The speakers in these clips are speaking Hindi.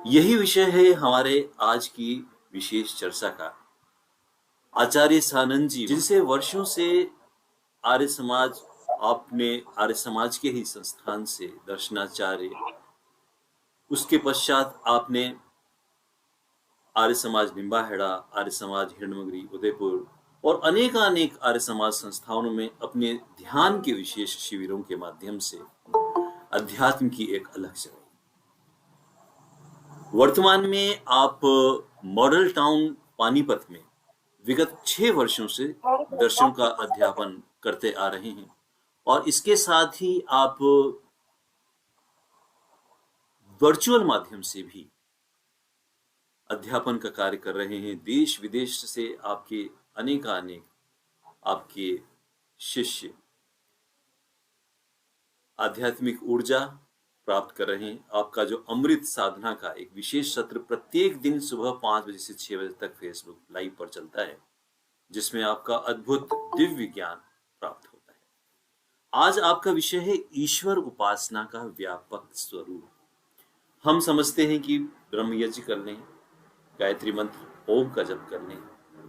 यही विषय है हमारे आज की विशेष चर्चा का। आचार्य सानंद जी, जिनसे वर्षों से आर्य समाज, आपने आर्य समाज के ही संस्थान से दर्शनाचार्य, उसके पश्चात आपने आर्य समाज निम्बाहेड़ा, आर्य समाज हिरणमगरी उदयपुर और अनेकानेक आर्य समाज संस्थाओं में अपने ध्यान के विशेष शिविरों के माध्यम से अध्यात्म की एक अलग जगह। वर्तमान में आप मॉडल टाउन पानीपत में विगत 6 वर्षों से दर्शन का अध्यापन करते आ रहे हैं और इसके साथ ही आप वर्चुअल माध्यम से भी अध्यापन का कार्य कर रहे हैं। देश विदेश से आपके अनेकानेक आपके शिष्य आध्यात्मिक ऊर्जा प्राप्त कर रहे हैं। आपका जो अमृत साधना का एक विशेष सत्र प्रत्येक दिन सुबह 5 बजे से 6 बजे तक फेसबुक लाइव पर चलता है, जिसमें आपका अद्भुत दिव्य ज्ञान प्राप्त होता है। आज आपका विषय है ईश्वर उपासना का व्यापक स्वरूप। हम समझते हैं कि ब्रह्म यज्ञ कर लें, गायत्री मंत्र ओम का जप कर लें,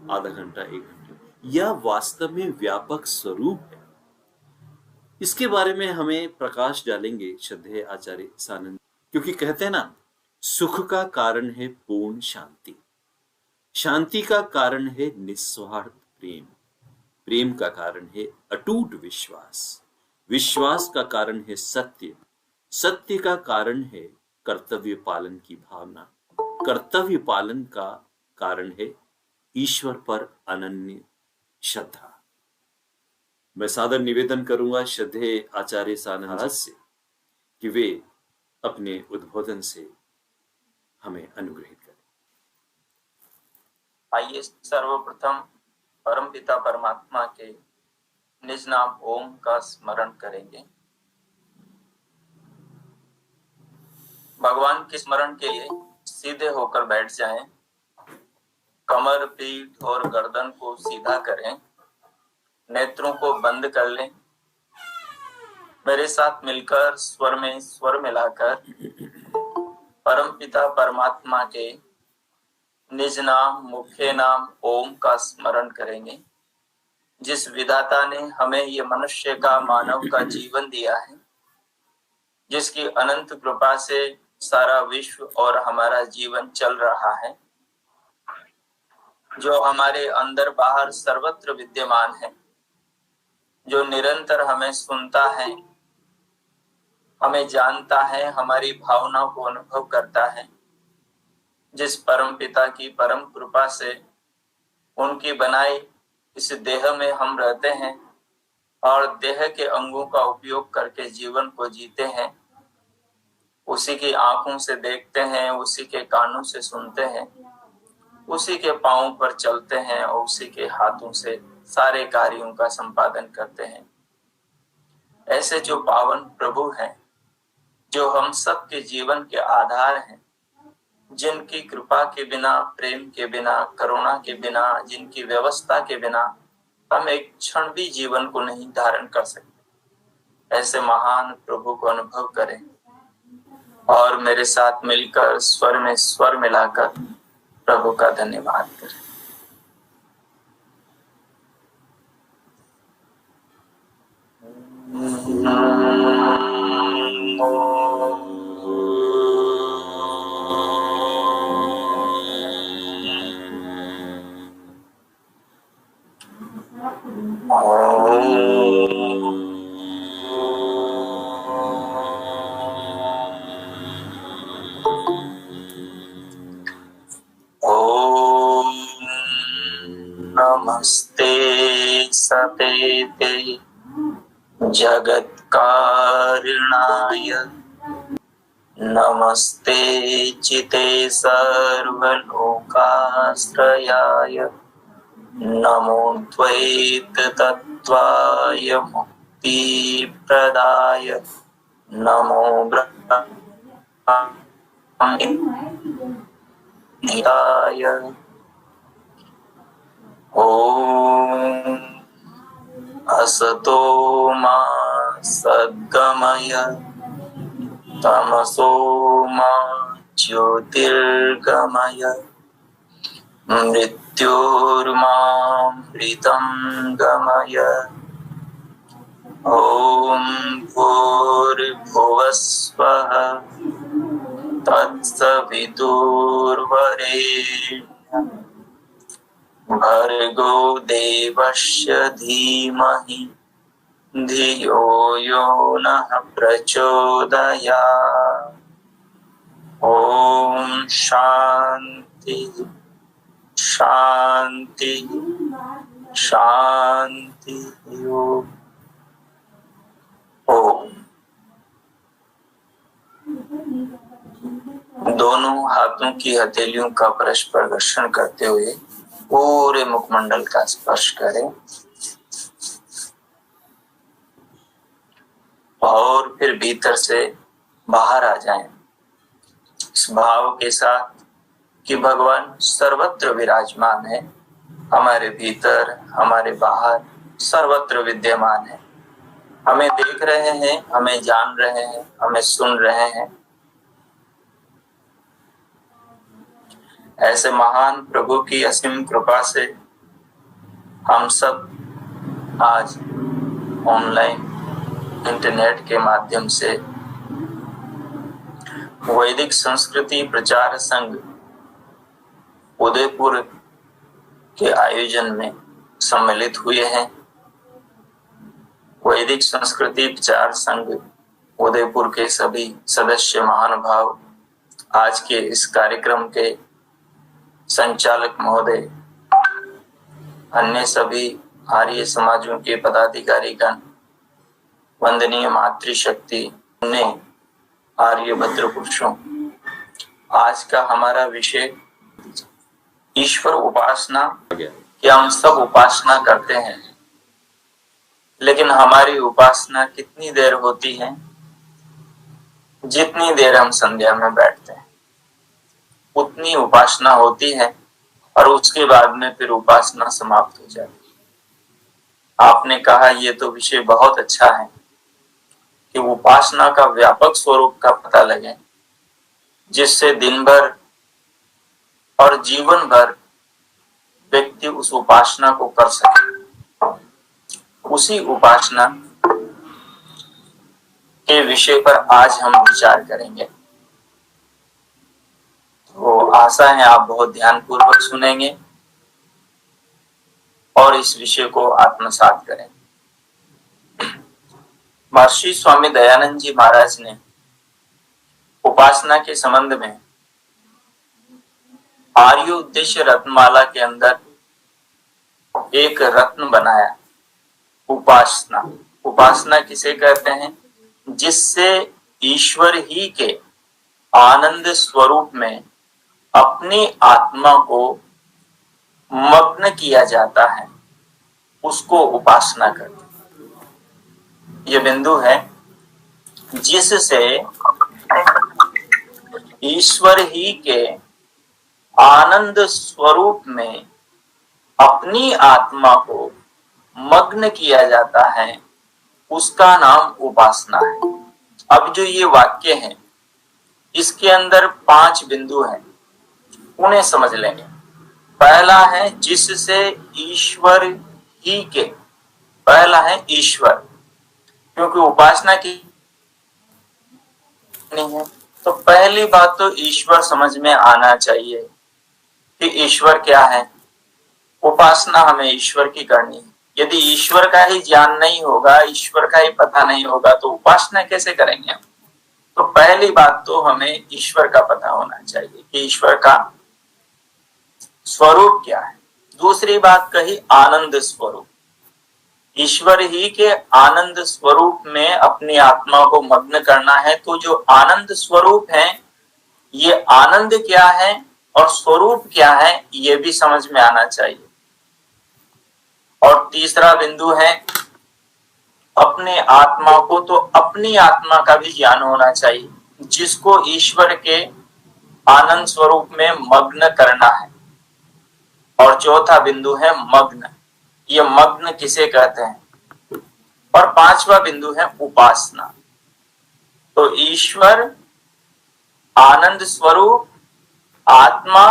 आधा घंटा 1 घंटा, यह वास्तव में व्यापक स्वरूप है। इसके बारे में हमें प्रकाश डालेंगे श्रद्धेय आचार्य सानंद, क्योंकि कहते हैं ना, सुख का कारण है पूर्ण शांति, शांति का कारण है निस्वार्थ प्रेम, प्रेम का कारण है अटूट विश्वास, विश्वास का कारण है सत्य, सत्य का कारण है कर्तव्य पालन की भावना, कर्तव्य पालन का कारण है ईश्वर पर अनन्य श्रद्धा। मैं सादर निवेदन करूंगा श्रद्धेय आचार्य सानंद से कि वे अपने उद्बोधन से हमें अनुग्रहित करें। आइए सर्वप्रथम परमपिता परमात्मा के निज नाम ओम का स्मरण करेंगे। भगवान के स्मरण के लिए सीधे होकर बैठ जाएं, कमर, पीठ और गर्दन को सीधा करें, नेत्रों को बंद कर लें। मेरे साथ मिलकर स्वर में स्वर मिलाकर परमपिता परमात्मा के निज नाम मुख्य नाम ओम का स्मरण करेंगे। जिस विधाता ने हमें ये मनुष्य का, मानव का जीवन दिया है, जिसकी अनंत कृपा से सारा विश्व और हमारा जीवन चल रहा है, जो हमारे अंदर बाहर सर्वत्र विद्यमान है, जो निरंतर हमें सुनता है, हमें जानता है, हमारी भावनाओं को अनुभव करता है, जिस परम पिता की परम कृपा से उनकी बनाई इस देह में हम रहते हैं और देह के अंगों का उपयोग करके जीवन को जीते हैं, उसी की आंखों से देखते हैं, उसी के कानों से सुनते हैं, उसी के पांवों पर चलते हैं और उसी के हाथों से सारे कार्यों का संपादन करते हैं। ऐसे जो पावन प्रभु हैं, जो हम सबके जीवन के आधार हैं, जिनकी कृपा के बिना, प्रेम के बिना, करुणा के बिना, जिनकी व्यवस्था के बिना हम एक क्षण भी जीवन को नहीं धारण कर सकते, ऐसे महान प्रभु को अनुभव करें और मेरे साथ मिलकर स्वर में स्वर मिलाकर प्रभु का धन्यवाद करें। नमस्ते सतेते जगत्कारिणाय, नमस्ते चिते सर्वलोकाश्रयाय, नमो द्वैत तत्त्वाय मुक्तिप्रदाय, नमो ब्रह्मनिधाय। ओम असतो मा सद्गमय, तमसो मा ज्योतिर्गमय मृत्योर्मामृतं गमय। ॐ भूर्भुवस्वः तत्सवितुर्वरेण्यं भर्गो देवस्य धीमहि धियो यो नः प्रचोदयात्। ॐ शान्ति शान्ति शान्ति। ओम। दोनों हाथों की हथेलियों का परस्पर घर्षण करते हुए पूरे मुखमंडल का स्पर्श करें और फिर भीतर से बाहर आ जाएं, इस भाव के साथ कि भगवान सर्वत्र विराजमान है, हमारे भीतर हमारे बाहर सर्वत्र विद्यमान है, हमें देख रहे हैं, हमें जान रहे हैं, हमें सुन रहे हैं। ऐसे महान प्रभु की असीम कृपा से हम सब आज ऑनलाइन इंटरनेट के माध्यम से वैदिक संस्कृति प्रचार संघ उदयपुर के आयोजन में सम्मिलित हुए हैं। वैदिक संस्कृति प्रचार संघ उदयपुर के सभी सदस्य महानुभाव, आज के इस कार्यक्रम के संचालक महोदय, अन्य सभी आर्य समाजों के पदाधिकारीगण, वंदनीय मातृशक्ति, ने आर्यभद्र पुरुषों, आज का हमारा विषय ईश्वर उपासना। क्या हम सब उपासना करते हैं, लेकिन हमारी उपासना कितनी देर होती है? जितनी देर हम संध्या में बैठते हैं उतनी उपासना होती है और उसके बाद में फिर उपासना समाप्त हो जाती है। आपने कहा ये तो विषय बहुत अच्छा है कि उपासना का व्यापक स्वरूप का पता लगे, जिससे दिन भर और जीवन भर व्यक्ति उस उपासना को कर सके। उसी उपासना के विषय पर आज हम विचार करेंगे। तो आशा है आप बहुत ध्यानपूर्वक सुनेंगे और इस विषय को आत्मसात करें। महर्षि स्वामी दयानंद जी महाराज ने उपासना के संबंध में आर्य उद्देश्य रत्नमाला के अंदर एक रत्न बनाया, उपासना। उपासना किसे कहते हैं? जिससे ईश्वर ही के आनंद स्वरूप में अपनी आत्मा को मग्न किया जाता है, उसको उपासना करते हैं। यह बिंदु है जिससे ईश्वर ही के आनंद स्वरूप में अपनी आत्मा को मग्न किया जाता है, उसका नाम उपासना है। अब जो ये वाक्य है, इसके अंदर 5 बिंदु हैं, उन्हें समझ लेंगे। पहला है जिससे ईश्वर ही के, पहला है ईश्वर, क्योंकि उपासना की नहीं है तो पहली बात तो ईश्वर समझ में आना चाहिए कि ईश्वर क्या है। उपासना हमें ईश्वर की करनी है। यदि ईश्वर का ही ज्ञान नहीं होगा, ईश्वर का ही पता नहीं होगा, तो उपासना कैसे करेंगे हम? तो पहली बात तो हमें ईश्वर का पता होना चाहिए कि ईश्वर का स्वरूप क्या है। दूसरी बात कही आनंद स्वरूप। ईश्वर ही के आनंद स्वरूप में अपनी आत्मा को मग्न करना है, तो जो आनंद स्वरूप है, ये आनंद क्या है और स्वरूप क्या है, ये भी समझ में आना चाहिए। और तीसरा बिंदु है अपने आत्मा को, तो अपनी आत्मा का भी ज्ञान होना चाहिए, जिसको ईश्वर के आनंद स्वरूप में मग्न करना है। और चौथा बिंदु है मग्न। ये मग्न किसे कहते हैं? और 5वां बिंदु है उपासना। तो ईश्वर आनंद स्वरूप, आत्मा,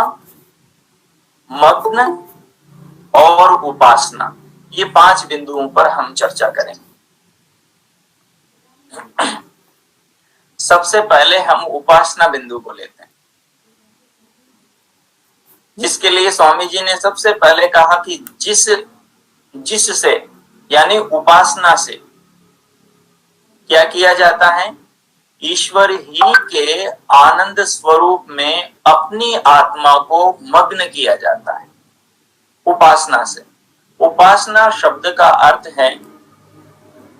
मग्न और उपासना, ये 5 बिंदुओं पर हम चर्चा करेंगे। सबसे पहले हम उपासना बिंदु को लेते हैं, जिसके लिए स्वामी जी ने सबसे पहले कहा कि जिससे यानी उपासना से क्या किया जाता है, ईश्वर ही के आनंद स्वरूप में अपनी आत्मा को मग्न किया जाता है उपासना से। उपासना शब्द का अर्थ है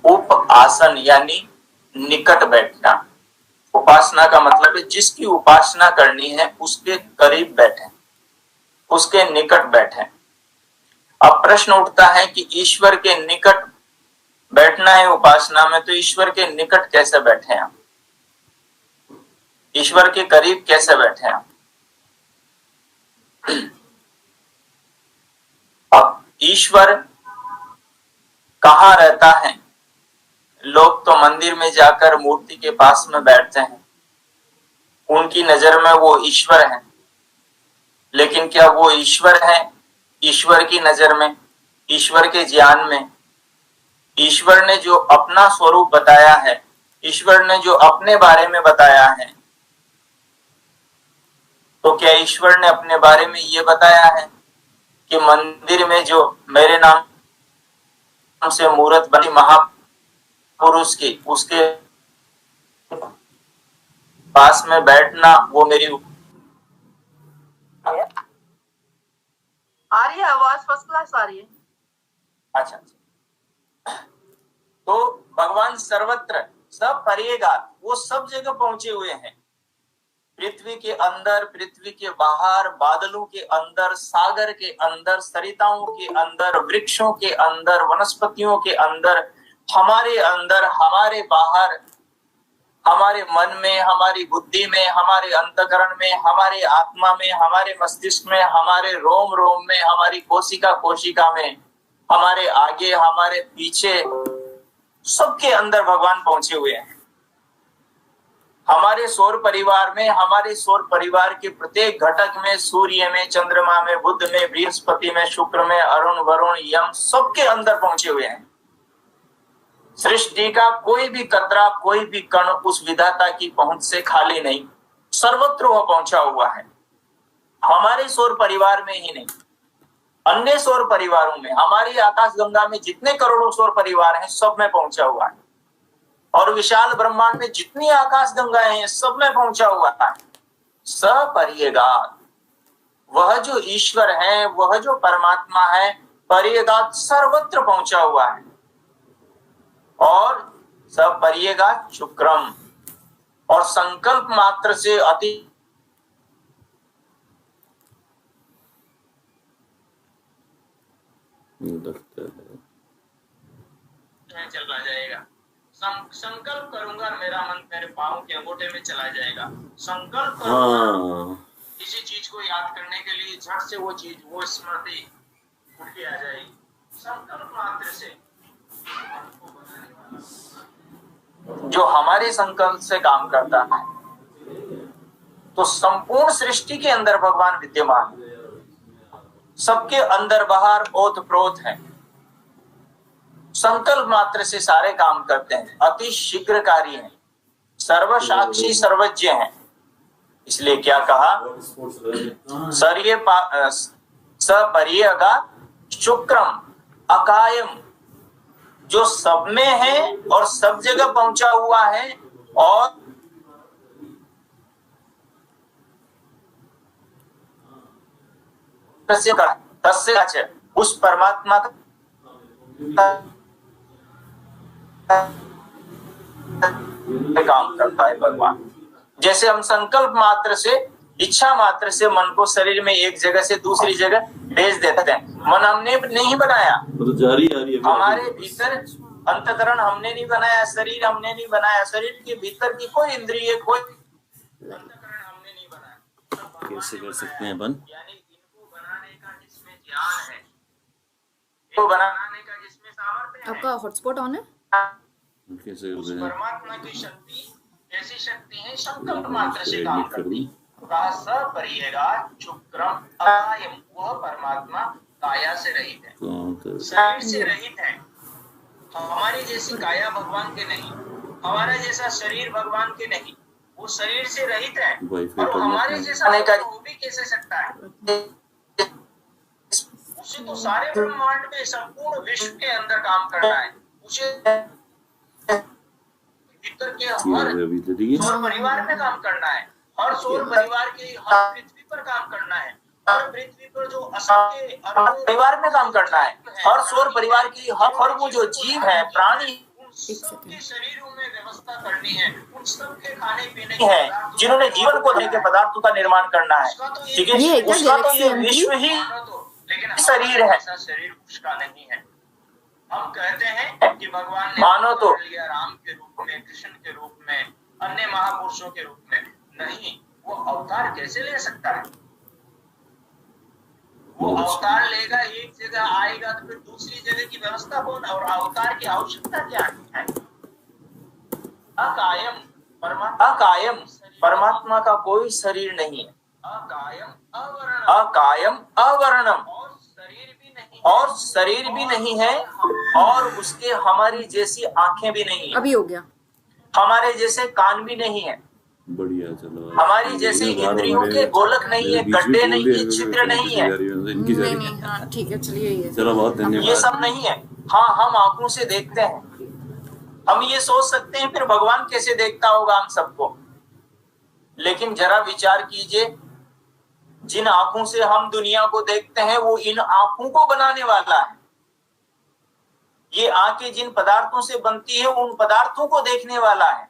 उप आसन यानी निकट बैठना। उपासना का मतलब है जिसकी उपासना करनी है उसके करीब बैठे, उसके निकट बैठे। अब प्रश्न उठता है कि ईश्वर के निकट बैठना है उपासना में, तो ईश्वर के निकट कैसे बैठे हम, ईश्वर के करीब कैसे बैठे हम? अब ईश्वर कहाँ रहता है? लोग तो मंदिर में जाकर मूर्ति के पास में बैठते हैं, उनकी नजर में वो ईश्वर है, लेकिन क्या वो ईश्वर है? ईश्वर की नजर में, ईश्वर के ज्ञान में, ईश्वर ने जो अपना स्वरूप बताया है, ईश्वर ने जो अपने बारे में बताया है, तो क्या ईश्वर ने अपने बारे में ये बताया है कि मंदिर में जो मेरे नाम से मूर्त बनी महापुरुष की, उसके पास में बैठना वो मेरी आ रही है आवाज? फर्स्ट क्लास आ रही है। अच्छा, तो भगवान सर्वत्र सब परिएगा, वो सब जगह पहुंचे हुए हैं। पृथ्वी के अंदर, पृथ्वी के बाहर, बादलों के अंदर, सागर के अंदर, सरिताओं के अंदर, वृक्षों के अंदर, वनस्पतियों के अंदर, हमारे अंदर, हमारे बाहर, हमारे मन में, हमारी बुद्धि में, हमारे अंतःकरण में, हमारे आत्मा में, हमारे मस्तिष्क में, हमारे रोम रोम में, हमारी कोशिका कोशिका में, हमारे आगे, हमारे पीछे, सबके अंदर भगवान पहुंचे हुए हैं। हमारे सौर परिवार में, हमारे सौर परिवार के प्रत्येक घटक में, सूर्य में, चंद्रमा में, बुध में, बृहस्पति में, शुक्र में, अरुण, वरुण, यम, सबके अंदर पहुंचे हुए हैं। सृष्टि का कोई भी कतरा, कोई भी कण उस विधाता की पहुंच से खाली नहीं, सर्वत्र वह पहुंचा हुआ है। हमारे सौर परिवार में ही नहीं, अन्य सौर परिवारों में, हमारी आकाश गंगा में जितने करोड़ों सौर परिवार हैं, सब में पहुंचा हुआ है। और विशाल ब्रह्मांड में जितनी आकाश गंगाएं हैं, सब में पहुंचा हुआ है। सपरियगात, वह जो ईश्वर है, वह जो परमात्मा है, परियगात सर्वत्र पहुंचा हुआ है। और सपरियगात शुक्रम, और संकल्प मात्र से अति चला जाएगा। संकल्प करूंगा, मेरा मन मेरे पांव के अंगूठे में चला जाएगा। संकल्प करूंगा किसी चीज को याद करने के लिए, झट से वो चीज, वो स्मृति उठ के आ जाएगी। संकल्प मात्र से, जो हमारे संकल्प से काम करता है, तो संपूर्ण सृष्टि के अंदर भगवान विद्यमान, सबके अंदर बाहर ओत प्रोत है। संकल्प मात्र से सारे काम करते हैं, अति शीघ्रकारी हैं, सर्वसाक्षी सर्वज्ञ हैं। इसलिए क्या कहा, सपरियगा शुक्रम अकायम, जो सब में है और सब जगह पहुंचा हुआ है, और तस्य उस परमात्मा का काम करता है भगवान। जैसे हम संकल्प मात्र से, इच्छा मात्र से मन को शरीर में एक जगह से दूसरी जगह भेज देते हैं। मन हमने नहीं बनाया, तो जारी आ रही है हमारे भीतर अंतःकरण हमने नहीं बनाया, शरीर हमने नहीं बनाया, शरीर के भीतर की कोई इंद्रिय, कोई अंतःकरण हमने नहीं बनाया। कैसे कर सकते हैं अपन? यानी इनको बनाने का जिसमें ज्ञान है, इनको बनाने का जिसमें सामर्थ्य है। आपका हॉटस्पॉट ऑन है? कैसे उस परमात्मा की शक्ति कैसी शक्ति है? संकल्प मात्र से काम करती। कहा सपरियेगा शुक्रम अकायम, वह परमात्मा काया से रहित है, शरीर से रहित है। हमारी जैसी काया भगवान के नहीं, हमारा जैसा शरीर भगवान के नहीं, वो शरीर से रहित है। और हमारे जैसा वो भी कैसे सकता है? उसे तो सारे ब्रह्मांड में संपूर्ण विश्व के अंदर काम करना है, उसे भीतर के हर सौर परिवार में काम करना है, हर सौर परिवार के हर पृथ्वी पर काम करना है, हर पृथ्वी पर जो असंख्य परिवार में काम करना है, हर सौर परिवार की हर वो जो जीव है, प्राणी, उन सबके शरीरों में व्यवस्था करनी है, उन सबके खाने पीने की है, जिन्होंने जीवन को देने के पदार्थों का निर्माण करना है। ठीक है, उसका तो ये विश्व ही लेकिन शरीर है, ऐसा शरीर उसका नहीं है। हम कहते हैं कि भगवान ने मानो तो लिया राम के रूप में, कृष्ण के रूप में, अन्य महापुरुषों के रूप में, नहीं, वो अवतार कैसे ले सकता है? वो अवतार लेगा, एक जगह आएगा तो फिर दूसरी जगह की व्यवस्था कौन? और अवतार की आवश्यकता क्या है? अकायम परमात्मा का कोई शरीर नहीं है, अकायम अवर्णम, और शरीर भी नहीं है, और उसके हमारी जैसी आंखें भी नहीं है, अभी हो गया, हमारे जैसे कान भी नहीं है, बढ़िया। चलो, हमारी जैसे इंद्रियों के गोलक नहीं है, गड्ढे नहीं है, छिद्र नहीं है, नहीं, हाँ ठीक है, चलिए ये चलो, बहुत धन्यवाद। ये सब नहीं है। हाँ, हम आंखों से देखते हैं, हम ये सोच सकते हैं फिर भगवान कैसे देखता होगा हम सबको, लेकिन जरा विचार कीजिए, जिन आंखों से हम दुनिया को देखते हैं वो इन आंखों को बनाने वाला है। ये आंखें जिन पदार्थों से बनती है उन पदार्थों को देखने वाला है।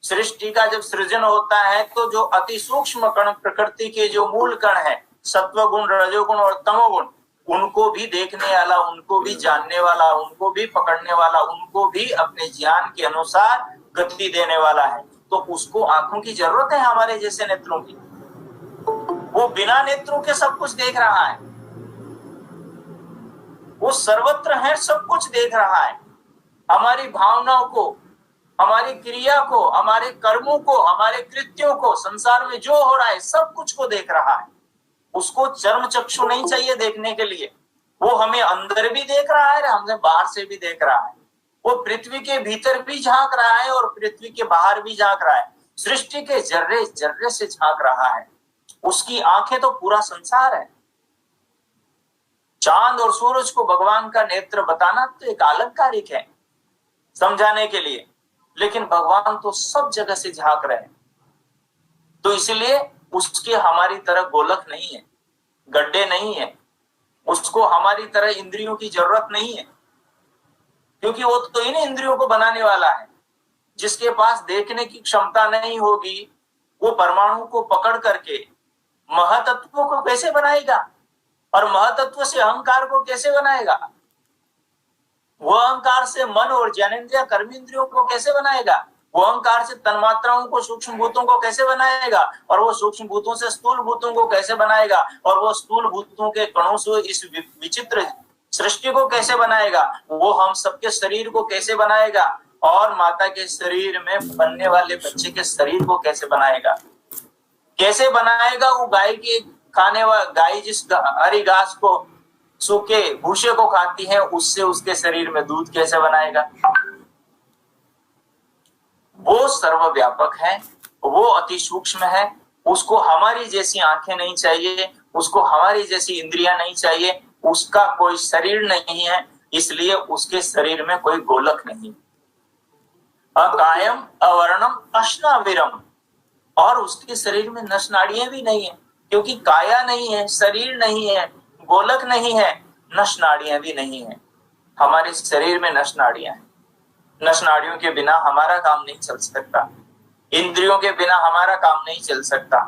सृष्टि का जब सृजन होता है तो जो अति सूक्ष्म कण, प्रकृति के जो मूल कण है, सत्व गुण, रजोगुण और तमोगुण, उनको भी देखने वाला, उनको भी जानने वाला, उनको भी पकड़ने वाला, उनको भी अपने ज्ञान के अनुसार गति देने वाला है। तो उसको आंखों की जरूरत है हमारे जैसे नेत्रों की। वो बिना नेत्रों के सब कुछ देख रहा है, वो सर्वत्र है, सब कुछ देख रहा है। हमारी भावनाओं को, हमारी क्रिया को, हमारे कर्मों को, हमारे कृत्यों को, संसार में जो हो रहा है सब कुछ को देख रहा है। उसको चर्म चक्षु नहीं चाहिए देखने के लिए, वो हमें अंदर भी देख रहा है, हमें बाहर से भी देख रहा है। वो पृथ्वी के भीतर भी झांक रहा है और पृथ्वी के बाहर भी झांक रहा है, सृष्टि के जर्रे जर्रे से झांक रहा है। उसकी आंखें तो पूरा संसार है। चांद और सूरज को भगवान का नेत्र बताना तो एक अलंकारिक है समझाने के लिए, लेकिन भगवान तो सब जगह से झांक रहे हैं। तो इसलिए उसके हमारी तरह गोलक नहीं है, गड्ढे नहीं है, उसको हमारी तरह इंद्रियों की जरूरत नहीं है, क्योंकि वो तो इन इंद्रियों को बनाने वाला है। जिसके पास देखने की क्षमता नहीं होगी वो परमाणु को पकड़ करके महातत्वों को कैसे बनाएगा, और महातत्व से अहंकार को कैसे बनाएगा? वो अहंकार से मन और ज्ञानेंद्रिय कर्मेंद्रियों को कैसे बनाएगा? वो अहंकार से तन्मात्राओं को, सूक्ष्म भूतों को कैसे बनाएगा? और वो सूक्ष्म भूतों से स्थूल भूतों को कैसे बनाएगा? और वो स्थूल भूतों के कणों से इस विचित्र सृष्टि को कैसे बनाएगा? वो हम सबके शरीर को कैसे बनाएगा? और माता के शरीर में बनने वाले बच्चे के शरीर को कैसे बनाएगा? कैसे बनाएगा? वो गाय के खाने वाला, गाय जिस हरी घास को, सूखे भूसे को खाती है, उससे उसके शरीर में दूध कैसे बनाएगा? वो सर्वव्यापक है, वो अति सूक्ष्म है, उसको हमारी जैसी आंखें नहीं चाहिए, उसको हमारी जैसी इंद्रियां नहीं चाहिए, उसका कोई शरीर नहीं है, इसलिए उसके शरीर में कोई गोलक नहीं। अकायम अवर्णम अश्नाविरम, और उसके शरीर में नस नाड़ियां भी नहीं है, क्योंकि काया नहीं है, शरीर नहीं है, गोलक नहीं है, नस नाड़ियां भी नहीं है। हमारे शरीर में नस नाड़ियां हैं, नस नाड़ियों के बिना हमारा काम नहीं चल सकता, इंद्रियों के बिना हमारा काम नहीं चल सकता,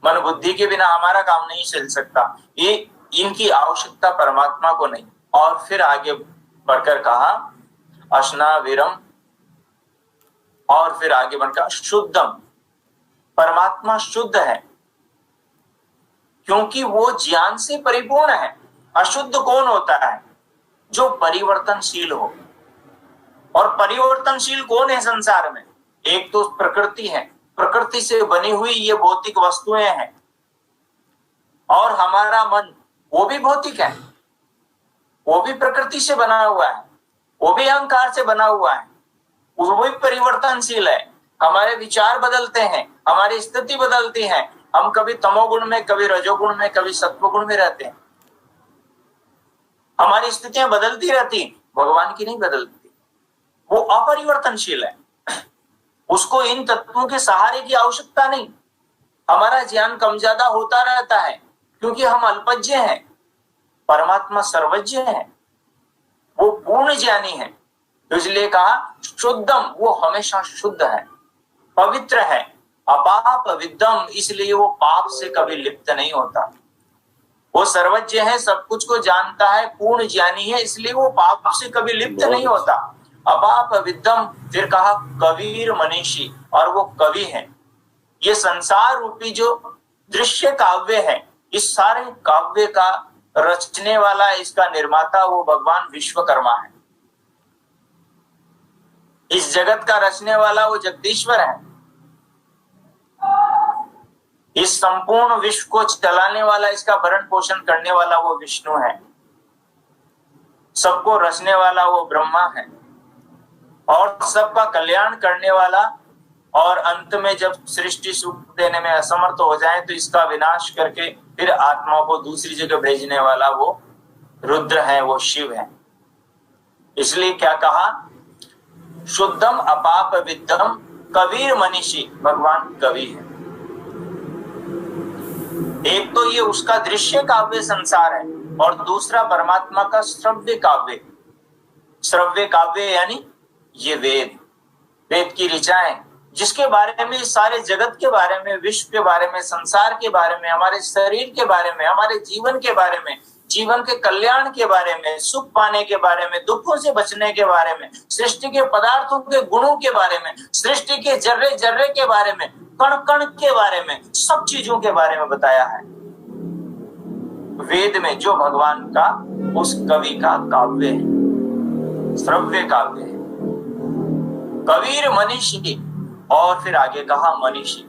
मन बुद्धि के बिना हमारा काम नहीं चल सकता। ये इनकी आवश्यकता परमात्मा को नहीं। और फिर आगे बढ़कर कहा अश्नाविरम, और फिर आगे बढ़कर शुद्धम, परमात्मा शुद्ध है क्योंकि वो ज्ञान से परिपूर्ण है। अशुद्ध कौन होता है? जो परिवर्तनशील हो। और परिवर्तनशील कौन है संसार में? एक तो प्रकृति है, प्रकृति से बनी हुई ये भौतिक वस्तुएं हैं, और हमारा मन वो भी भौतिक है, वो भी प्रकृति से बना हुआ है, वो भी अहंकार से बना हुआ है, वो भी परिवर्तनशील है। हमारे विचार बदलते हैं, हमारी स्थिति बदलती है, हम कभी तमोगुण में, कभी रजोगुण में, कभी सत्वगुण में रहते हैं। हमारी स्थितियां बदलती रहती, भगवान की नहीं बदलती, वो अपरिवर्तनशील है। उसको इन तत्वों के सहारे की आवश्यकता नहीं। हमारा ज्ञान कम ज्यादा होता रहता है क्योंकि हम अल्पज्ञ हैं, परमात्मा सर्वज्ञ है, वो पूर्ण ज्ञानी है। इसलिए कहा शुद्धम, वो हमेशा शुद्ध है, पवित्र है, अपाप विद्यम, इसलिए वो पाप से कभी लिप्त नहीं होता। वो सर्वज्ञ है, सब कुछ को जानता है, पूर्ण ज्ञानी है, इसलिए वो पाप से कभी लिप्त नहीं होता। अपाप विद्यम, फिर कहा कबीर मनीषी, और वो कवि है। ये संसार रूपी जो दृश्य काव्य है, इस सारे काव्य का रचने वाला, इसका निर्माता वो भगवान विश्वकर्मा है। इस जगत का रचने वाला वो जगदीश्वर है। इस संपूर्ण विश्व को चलाने वाला, इसका भरण पोषण करने वाला वो विष्णु है। सबको रचने वाला वो ब्रह्मा है, और सबका कल्याण करने वाला, और अंत में जब सृष्टि सुख देने में असमर्थ हो जाए तो इसका विनाश करके फिर आत्मा को दूसरी जगह भेजने वाला वो रुद्र है, वो शिव है। इसलिए क्या कहा, शुद्धम अपाप विद्यम कबीर मनीषी, भगवान कवि है। एक तो ये उसका दृश्य काव्य संसार है, और दूसरा परमात्मा का श्रव्य काव्य। श्रव्य काव्य यानी ये वेद, वेद की ऋचाएं, जिसके बारे में, सारे जगत के बारे में, विश्व के बारे में, संसार के बारे में, हमारे शरीर के बारे में, हमारे जीवन के बारे में, जीवन के कल्याण के बारे में, सुख पाने के बारे में, दुखों से बचने के बारे में, सृष्टि के पदार्थों के गुणों के बारे में, सृष्टि के जर्रे जर्रे के बारे में, कण कण के बारे में, सब चीजों के बारे में बताया है वेद में, जो भगवान का उस कवि का काव्य है, श्रव्य काव्य है। कबीर मनीषी, और फिर आगे कहा मनीषी,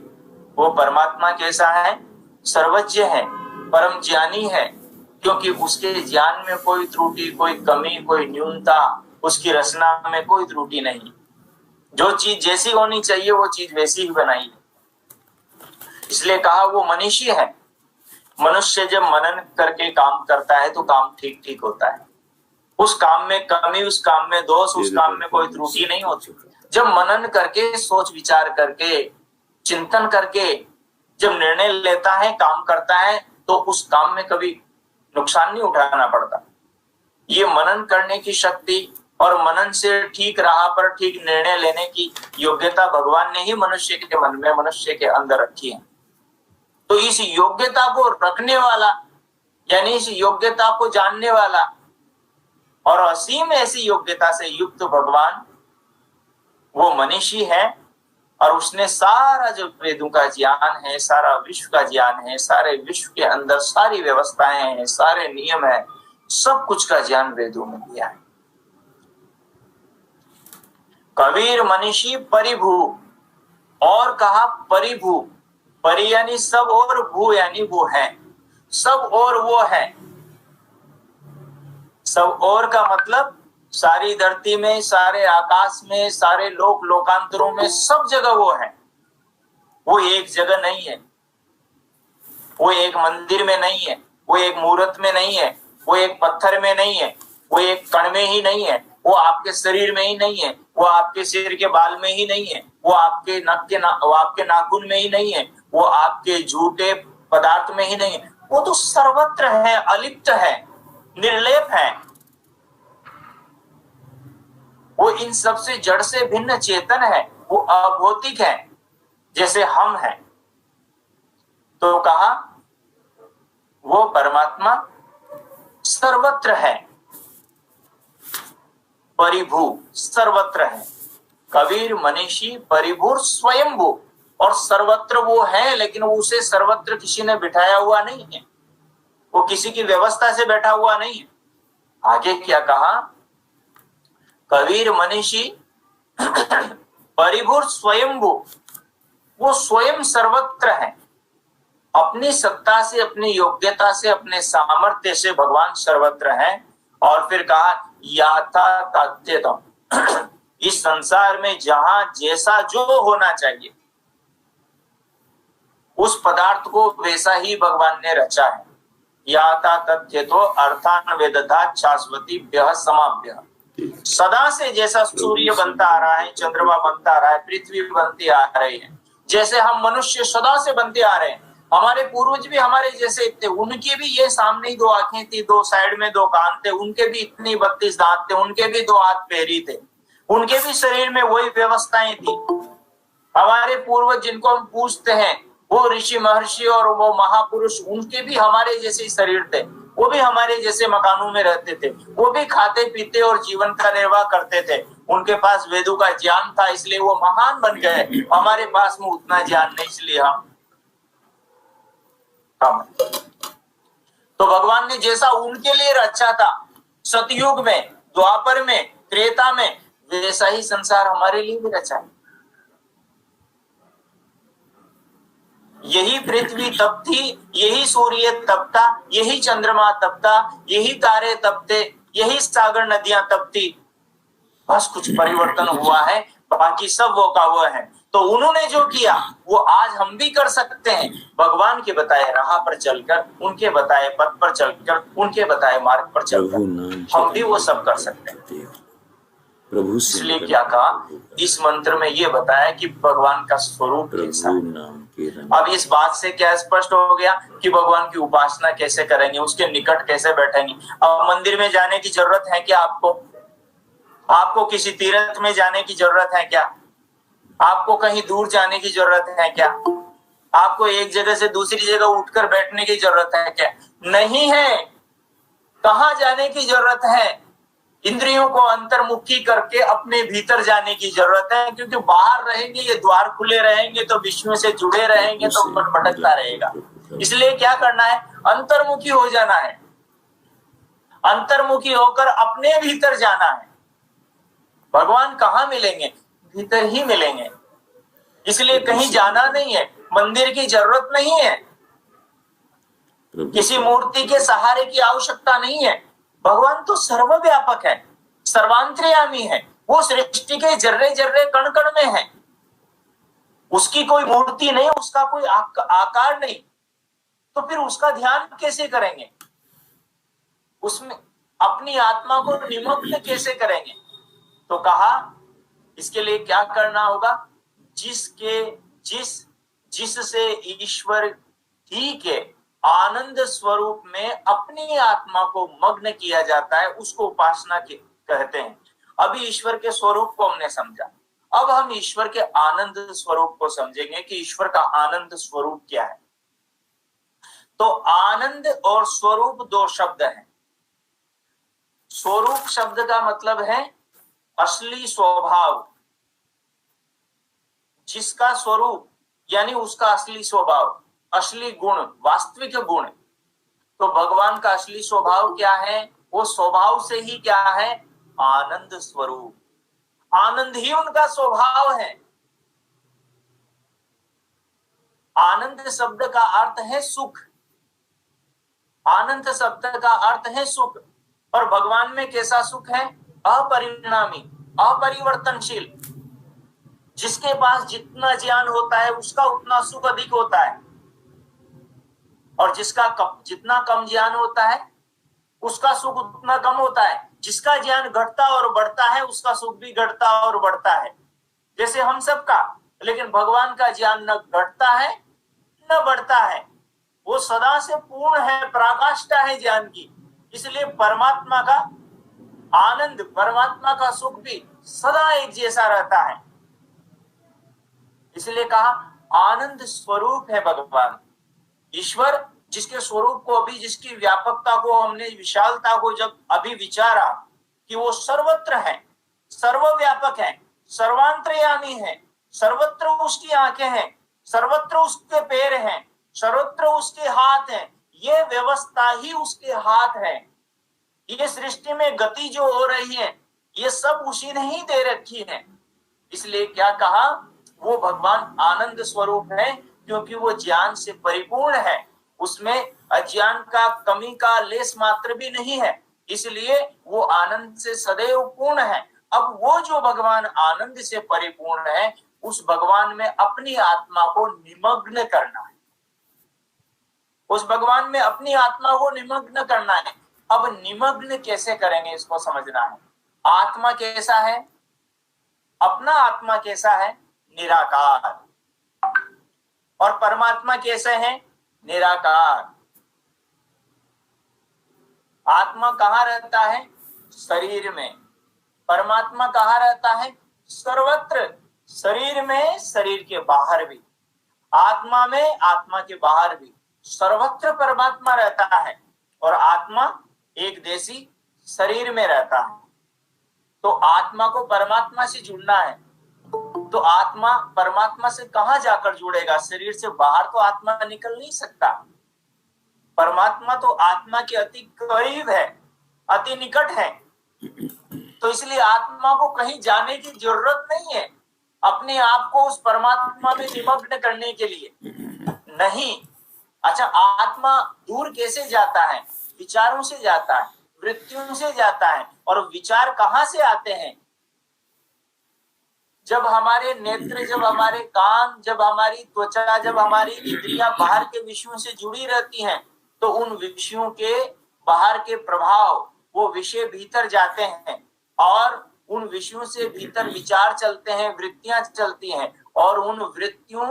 वो परमात्मा कैसा है, सर्वज्ञ है, परम ज्ञानी है, क्योंकि उसके ज्ञान में कोई त्रुटि, कोई कमी, कोई न्यूनता, उसकी रचना में कोई त्रुटि नहीं। जो चीज जैसी होनी चाहिए वो चीज वैसी ही बनाई है। इसलिए कहा वो मनीषी है। मनुष्य जब मनन करके काम करता है तो काम ठीक ठीक होता है, उस काम में कमी, उस काम में दोष, उस काम में कोई त्रुटि नहीं होती। जब मनन करके, सोच विचार करके, चिंतन करके जब निर्णय लेता है, काम करता है, तो उस काम में कभी नुकसान नहीं उठाना पड़ता। ये मनन करने की शक्ति और मनन से ठीक राह पर ठीक निर्णय लेने की योग्यता भगवान ने ही मनुष्य के मन में, मनुष्य के अंदर रखी है। तो इस योग्यता को रखने वाला, यानी इस योग्यता को जानने वाला और असीम ऐसी योग्यता से युक्त भगवान वो मनीषी है। और उसने सारा जो वेदों का ज्ञान है, सारा विश्व का ज्ञान है, सारे विश्व के अंदर सारी व्यवस्थाएं हैं, सारे नियम है, सब कुछ का ज्ञान वेदों में दिया है। कबीर मनीषी परिभू, और कहा परिभू, परि यानी सब, और भू यानी वो है, सब और वो है। सब और का मतलब सारी धरती में, सारे आकाश में, सारे लोक लोकांतरों में, सब जगह वो है। वो एक जगह नहीं है, वो एक मंदिर में नहीं है, वो एक मूर्त में नहीं है, वो एक पत्थर में नहीं है, वो एक कण में ही नहीं है, वो आपके शरीर में ही नहीं है, वो आपके सिर के बाल में ही नहीं है, वो आपके वो आपके नाखून में ही नहीं है, वो आपके झूठे पदार्थ में ही नहीं है। वो तो सर्वत्र है, अलिप्त है, निर्लेप है। वो इन सब से जड़ से भिन्न चेतन है, वो अभौतिक है, जैसे हम हैं। तो कहा वो परमात्मा सर्वत्र है, परिभू, सर्वत्र है। कबीर मनीषी परिभूर स्वयंभू, और सर्वत्र वो है, लेकिन उसे सर्वत्र किसी ने बिठाया हुआ नहीं है, वो किसी की व्यवस्था से बैठा हुआ नहीं है। आगे क्या कहा, कबीर मनीषी परिभूर स्वयंभू, वो स्वयं सर्वत्र है। अपनी सत्ता से, अपनी योग्यता से, अपने सामर्थ्य से भगवान सर्वत्र है। और फिर कहा याथा तथ्यतम, इस संसार में जहां जैसा जो होना चाहिए उस पदार्थ को वैसा ही भगवान ने रचा है। याथा तथ्यतो अर्थान वेदता शाश्वती व्यः समाभ्य, सदा से जैसा सूर्य बनता आ रहा है, चंद्रमा बनता आ रहा है, पृथ्वी बनती आ रही है, जैसे हम मनुष्य सदा से बनते आ रहे हैं, हमारे पूर्वज भी हमारे जैसे थे, उनके भी ये सामने ही 2 आंखें थी, 2 साइड में 2 कान थे, उनके भी इतनी 32 दांत थे, उनके भी 2 हाथ पैरी थे, उनके भी शरीर में वही व्यवस्थाएं थी। हमारे पूर्वज जिनको हम पूछते हैं वो ऋषि महर्षि और वो महापुरुष, उनके भी हमारे जैसे शरीर थे, वो भी हमारे जैसे मकानों में रहते थे, वो भी खाते पीते और जीवन का निर्वाह करते थे। उनके पास वेदों का ज्ञान था, इसलिए वो महान बन गए। हमारे पास में उतना ज्ञान नहीं, इसलिए हम तो भगवान ने जैसा उनके लिए रचा था सतयुग में, द्वापर में, त्रेता में, वैसा ही संसार हमारे लिए भी रचा है। यही पृथ्वी तपती, यही सूर्य तपता, यही चंद्रमा तपता, यही तारे तपते, यही सागर नदियां तपती, बस कुछ परिवर्तन हुआ है, बाकी सब वो का वो है। तो उन्होंने जो किया वो आज हम भी कर सकते हैं। भगवान के बताए राह पर चलकर, उनके बताए पथ पर चलकर, उनके बताए मार्ग पर चलकर हम भी वो सब कर सकते हैं। प्रभु इसलिए क्या कहा इस मंत्र में ये बताया कि भगवान का स्वरूप कैसा है। अब इस बात से क्या स्पष्ट हो गया कि भगवान की उपासना कैसे करेंगे, उसके निकट कैसे बैठेंगे। अब मंदिर में जाने की जरूरत है क्या आपको किसी तीर्थ में जाने की जरूरत है क्या? आपको कहीं दूर जाने की जरूरत है क्या? आपको एक जगह से दूसरी जगह उठकर बैठने की जरूरत है क्या? नहीं है। कहाँ जाने की जरूरत है? इंद्रियों को अंतर्मुखी करके अपने भीतर जाने की जरूरत है, क्योंकि बाहर रहेंगे, ये द्वार खुले रहेंगे तो विश्व से जुड़े रहेंगे तो मन भटकता रहेगा। इसलिए क्या करना है? अंतर्मुखी हो जाना है। अंतर्मुखी होकर अपने भीतर जाना है। भगवान कहाँ मिलेंगे? भीतर ही मिलेंगे। इसलिए कहीं जाना नहीं है, मंदिर की जरूरत नहीं है, किसी मूर्ति के सहारे की आवश्यकता नहीं है। भगवान तो सर्वव्यापक है, सर्वांतर्यामी है, वो सृष्टि के जर्रे जर्रे कण कण में है। उसकी कोई मूर्ति नहीं, उसका कोई आकार नहीं, तो फिर उसका ध्यान कैसे करेंगे? उसमें अपनी आत्मा को निमग्न कैसे करेंगे? तो कहा इसके लिए क्या करना होगा? जिससे ईश्वर ही के आनंद स्वरूप में अपनी आत्मा को मग्न किया जाता है, उसको उपासना कहते हैं। अभी ईश्वर के स्वरूप को हमने समझा, अब हम ईश्वर के आनंद स्वरूप को समझेंगे कि ईश्वर का आनंद स्वरूप क्या है। तो आनंद और स्वरूप 2 शब्द हैं। स्वरूप शब्द का मतलब है असली स्वभाव, जिसका स्वरूप यानी उसका असली स्वभाव, असली गुण, वास्तविक गुण। तो भगवान का असली स्वभाव क्या है? वो स्वभाव से ही क्या है? आनंद स्वरूप। आनंद ही उनका स्वभाव है। आनंद शब्द का अर्थ है सुख। आनंद शब्द का अर्थ है सुख। और भगवान में कैसा सुख है? अपरिणामी, अपरिवर्तनशील। जिसके पास जितना ज्ञान होता है उसका उतना सुख अधिक होता है, और जिसका जितना कम ज्ञान होता है उसका सुख उतना कम होता है। जिसका ज्ञान घटता और बढ़ता है उसका सुख भी घटता और बढ़ता है, जैसे हम सबका। लेकिन भगवान का ज्ञान न घटता है न बढ़ता है, वो सदा से पूर्ण है, पराकाष्ठा है ज्ञान की। इसलिए परमात्मा का आनंद, परमात्मा का सुख भी सदा एक जैसा रहता है। इसलिए कहा आनंद स्वरूप है भगवान। ईश्वर जिसके स्वरूप को अभी, जिसकी व्यापकता को हमने, विशालता को जब अभी विचारा कि वो सर्वत्र है, सर्वव्यापक है, सर्वांतर्यामी है, सर्वत्र उसकी आंखें हैं, सर्वत्र उसके पैर हैं, सर्वत्र उसके हाथ हैं, ये व्यवस्था ही उसके हाथ है। ये सृष्टि में गति जो हो रही है ये सब उसी ने ही दे रखी है। इसलिए क्या कहा, वो भगवान आनंद स्वरूप है क्योंकि वो ज्ञान से परिपूर्ण है, उसमें अज्ञान का कमी का लेस मात्र भी नहीं है, इसलिए वो आनंद से सदैव पूर्ण है। अब वो जो भगवान आनंद से परिपूर्ण है, उस भगवान में अपनी आत्मा को निमग्न करना है, उस भगवान में अपनी आत्मा को निमग्न करना है। अब निमग्न कैसे करेंगे इसको समझना है। आत्मा कैसा है, अपना आत्मा कैसा है, निराकार, और परमात्मा कैसे है, निराकार। आत्मा कहाँ रहता है, शरीर में, परमात्मा कहाँ रहता है, सर्वत्र, शरीर में, शरीर के बाहर भी, आत्मा में, आत्मा के बाहर भी, सर्वत्र परमात्मा रहता है। और आत्मा एक देशी शरीर में रहता है। तो आत्मा को परमात्मा से जुड़ना है, तो आत्मा परमात्मा से कहां जाकर जुड़ेगा, शरीर से बाहर तो आत्मा निकल नहीं सकता। परमात्मा तो आत्मा के अति करीब है, अति निकट है, तो इसलिए आत्मा को कहीं जाने की जरूरत नहीं है अपने आप को उस परमात्मा में निमग्न करने के लिए, नहीं। अच्छा, आत्मा दूर कैसे जाता है, विचारों से जाता है, वृत्तियों से जाता है। और विचार कहां से आते हैं, जब हमारे नेत्र, जब हमारे कान, जब हमारी त्वचा, जब हमारी इंद्रियां बाहर के विषयों से जुड़ी रहती हैं, तो उन विषयों के बाहर के प्रभाव, वो विषय भीतर जाते हैं और उन विषयों से भीतर विचार चलते हैं, वृत्तियां चलती हैं, और उन वृत्तियों,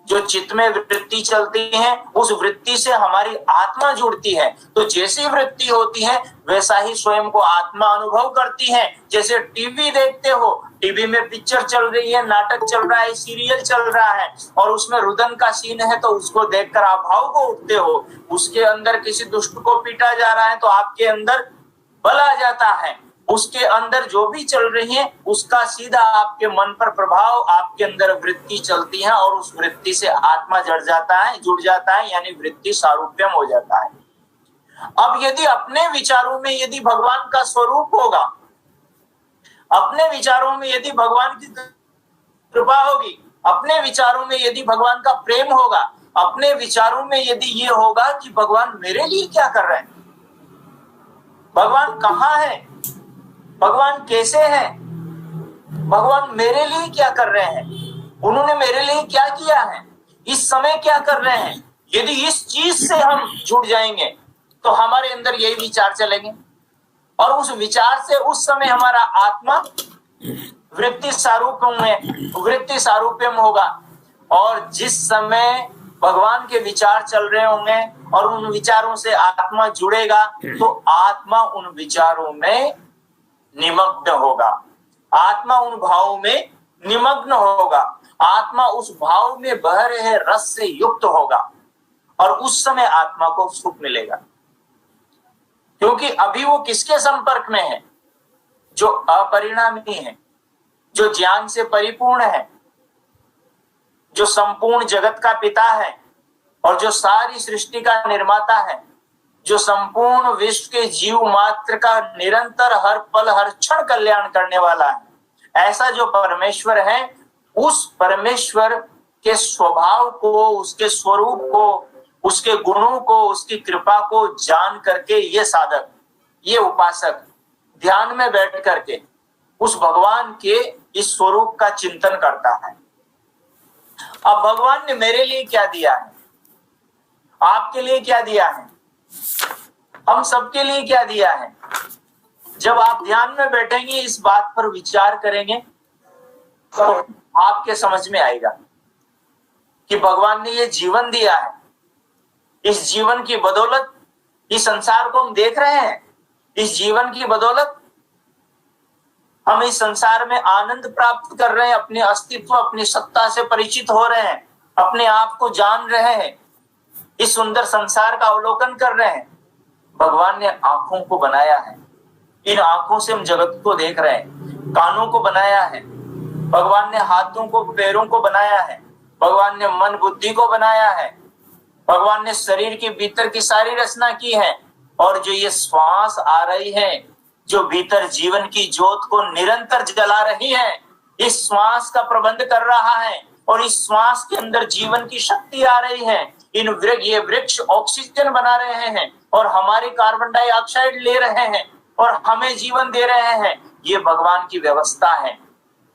जो चित्त में वृत्ति चलती है, उस वृत्ति से हमारी आत्मा जुड़ती है। तो जैसी वृत्ति होती है वैसा ही स्वयं को आत्मा अनुभव करती है। जैसे टीवी देखते हो, टीवी में पिक्चर चल रही है, नाटक चल रहा है, सीरियल चल रहा है, और उसमें रुदन का सीन है, तो उसको देखकर आप भाव को उठते हो। उसके अंदर किसी दुष्ट को पीटा जा रहा है तो आपके अंदर बल आ जाता है। उसके अंदर जो भी चल रही है उसका सीधा आपके मन पर प्रभाव, आपके अंदर वृत्ति चलती है, और उस वृत्ति से आत्मा जुड़ जाता है, यानी वृत्ति सारूप्यम हो जाता है। अब यदि अपने विचारों में यदि भगवान का स्वरूप होगा, अपने विचारों में यदि भगवान की कृपा होगी, अपने विचारों में यदि भगवान का प्रेम होगा, अपने विचारों में यदि ये होगा कि भगवान मेरे लिए क्या कर रहे हैं, भगवान कहाँ है, भगवान कैसे हैं, भगवान मेरे लिए क्या कर रहे हैं, उन्होंने मेरे लिए क्या किया है, इस समय क्या कर रहे हैं, यदि इस चीज से हम जुड़ जाएंगे तो हमारे अंदर यही विचार चलेंगे, और उस विचार से उस समय हमारा आत्मा वृत्ति सारूप्यम होगा। और जिस समय भगवान के विचार चल रहे होंगे और उन विचारों से आत्मा जुड़ेगा, तो आत्मा उन विचारों में निमग्न होगा, आत्मा उन भावों में निमग्न होगा, आत्मा उस भाव में बह रहे रस से युक्त होगा, और उस समय आत्मा को सुख मिलेगा। क्योंकि अभी वो किसके संपर्क में है, जो अपरिणामी है, जो ज्ञान से परिपूर्ण है, जो संपूर्ण जगत का पिता है, और जो सारी सृष्टि का निर्माता है, जो संपूर्ण विश्व के जीव मात्र का निरंतर हर पल हर क्षण कल्याण करने वाला है। ऐसा जो परमेश्वर है, उस परमेश्वर के स्वभाव को, उसके स्वरूप को, उसके गुणों को, उसकी कृपा को जान करके ये साधक, ये उपासक ध्यान में बैठ करके उस भगवान के इस स्वरूप का चिंतन करता है। अब भगवान ने मेरे लिए क्या दिया है, आपके लिए क्या दिया है, हम सबके लिए क्या दिया है। जब आप ध्यान में बैठेंगे, इस बात पर विचार करेंगे, तो आपके समझ में आएगा कि भगवान ने ये जीवन दिया है, इस जीवन की बदौलत इस संसार को हम देख रहे हैं, इस जीवन की बदौलत हम इस संसार में आनंद प्राप्त कर रहे हैं, अपने अस्तित्व, अपनी सत्ता से परिचित हो रहे हैं, अपने आप को जान रहे हैं, इस सुंदर संसार का अवलोकन कर रहे हैं। भगवान ने आंखों को बनाया है, इन आंखों से हम जगत को देख रहे हैं, कानों को बनाया है, भगवान ने हाथों को, पैरों को बनाया है, भगवान ने मन बुद्धि को बनाया है, भगवान ने शरीर के भीतर की सारी रचना की है, और जो ये श्वास आ रही है, जो भीतर जीवन की ज्योत को निरंतर जला रही है, इस श्वास का प्रबंध कर रहा है और इस श्वास के अंदर जीवन की शक्ति आ रही है। ये वृक्ष ऑक्सीजन बना रहे हैं और हमारे कार्बन डाइऑक्साइड ले रहे हैं और हमें जीवन दे रहे हैं। ये भगवान की व्यवस्था है।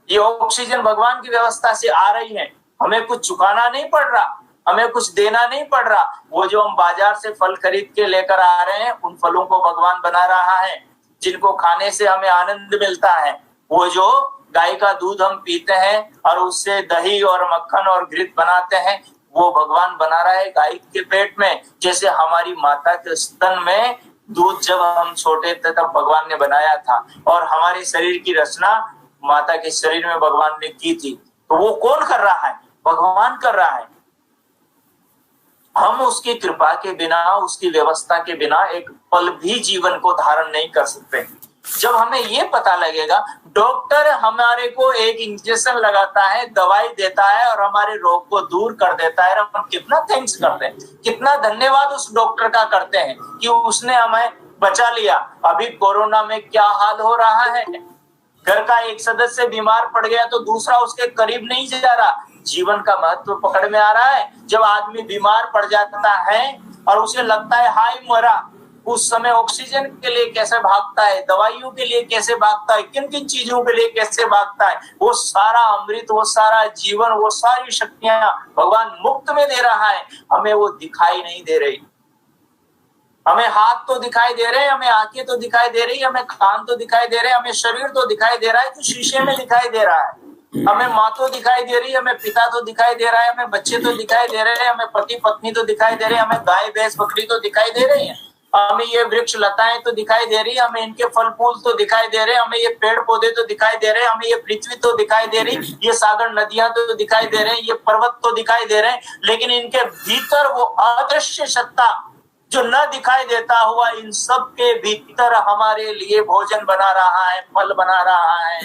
ये ऑक्सीजन भगवान की व्यवस्था से आ रही है। हमें कुछ चुकाना नहीं पड़ रहा, हमें कुछ देना नहीं पड़ रहा। वो जो हम बाजार से फल खरीद के लेकर आ रहे हैं, उन फलों को भगवान बना रहा है, जिनको खाने से हमें आनंद मिलता है। वो जो गाय का दूध हम पीते हैं और उससे दही और मक्खन और घृत बनाते हैं, वो भगवान बना रहा है गाय के पेट में। जैसे हमारी माता के स्तन में दूध जब हम छोटे थे तब भगवान ने बनाया था, और हमारे शरीर की रचना माता के शरीर में भगवान ने की थी। तो वो कौन कर रहा है? भगवान कर रहा है। हम उसकी कृपा के बिना, उसकी व्यवस्था के बिना एक पल भी जीवन को धारण नहीं कर सकते। जब हमें ये पता लगेगा, डॉक्टर हमारे को एक इंजेक्शन लगाता है, दवाई देता है और हमारे रोग को दूर कर देता है, हम कितना थैंक्स करते हैं, कितना धन्यवाद उस डॉक्टर का करते हैं कि उसने हमें बचा लिया। अभी कोरोना में क्या हाल हो रहा है, घर का एक सदस्य बीमार पड़ गया तो दूसरा उसके करीब नहीं जा रहा। जीवन का महत्व पकड़ में आ रहा है। जब आदमी बीमार पड़ जाता है और उसे लगता है हाय मरा, उस समय ऑक्सीजन के लिए कैसे भागता है, दवाइयों के लिए कैसे भागता है, किन किन चीजों के लिए कैसे भागता है। वो सारा अमृत, वो सारा जीवन, वो सारी शक्तियां भगवान मुफ्त में दे रहा है। हमें वो दिखाई नहीं दे रही। हमें हाथ तो दिखाई दे रहे हैं, हमें आंखें तो दिखाई दे रही है, हमें कान तो दिखाई दे रहे हैं, हमें शरीर तो दिखाई दे रहा है, तो शीशे में दिखाई दे रहा है। हमें माँ तो दिखाई दे रही है, हमें पिता तो दिखाई दे रहा है, हमें बच्चे तो दिखाई दे रहे हैं, हमें पति पत्नी तो दिखाई दे रहे हैं, हमें गाय भैंस बकरी तो दिखाई दे रही है, हमें ये वृक्ष लताएं तो दिखाई दे रही है, हमें इनके फल फूल तो दिखाई दे रहे हैं, हमें ये पेड़ पौधे तो दिखाई दे रहे हैं, हमें ये पृथ्वी तो दिखाई दे रही, ये सागर नदियां तो दिखाई दे रहे हैं, ये पर्वत तो दिखाई दे रहे हैं। लेकिन इनके भीतर वो अदृश्य सत्ता जो न दिखाई देता हुआ, इन सब के भीतर हमारे लिए भोजन बना रहा है, फल बना रहा है।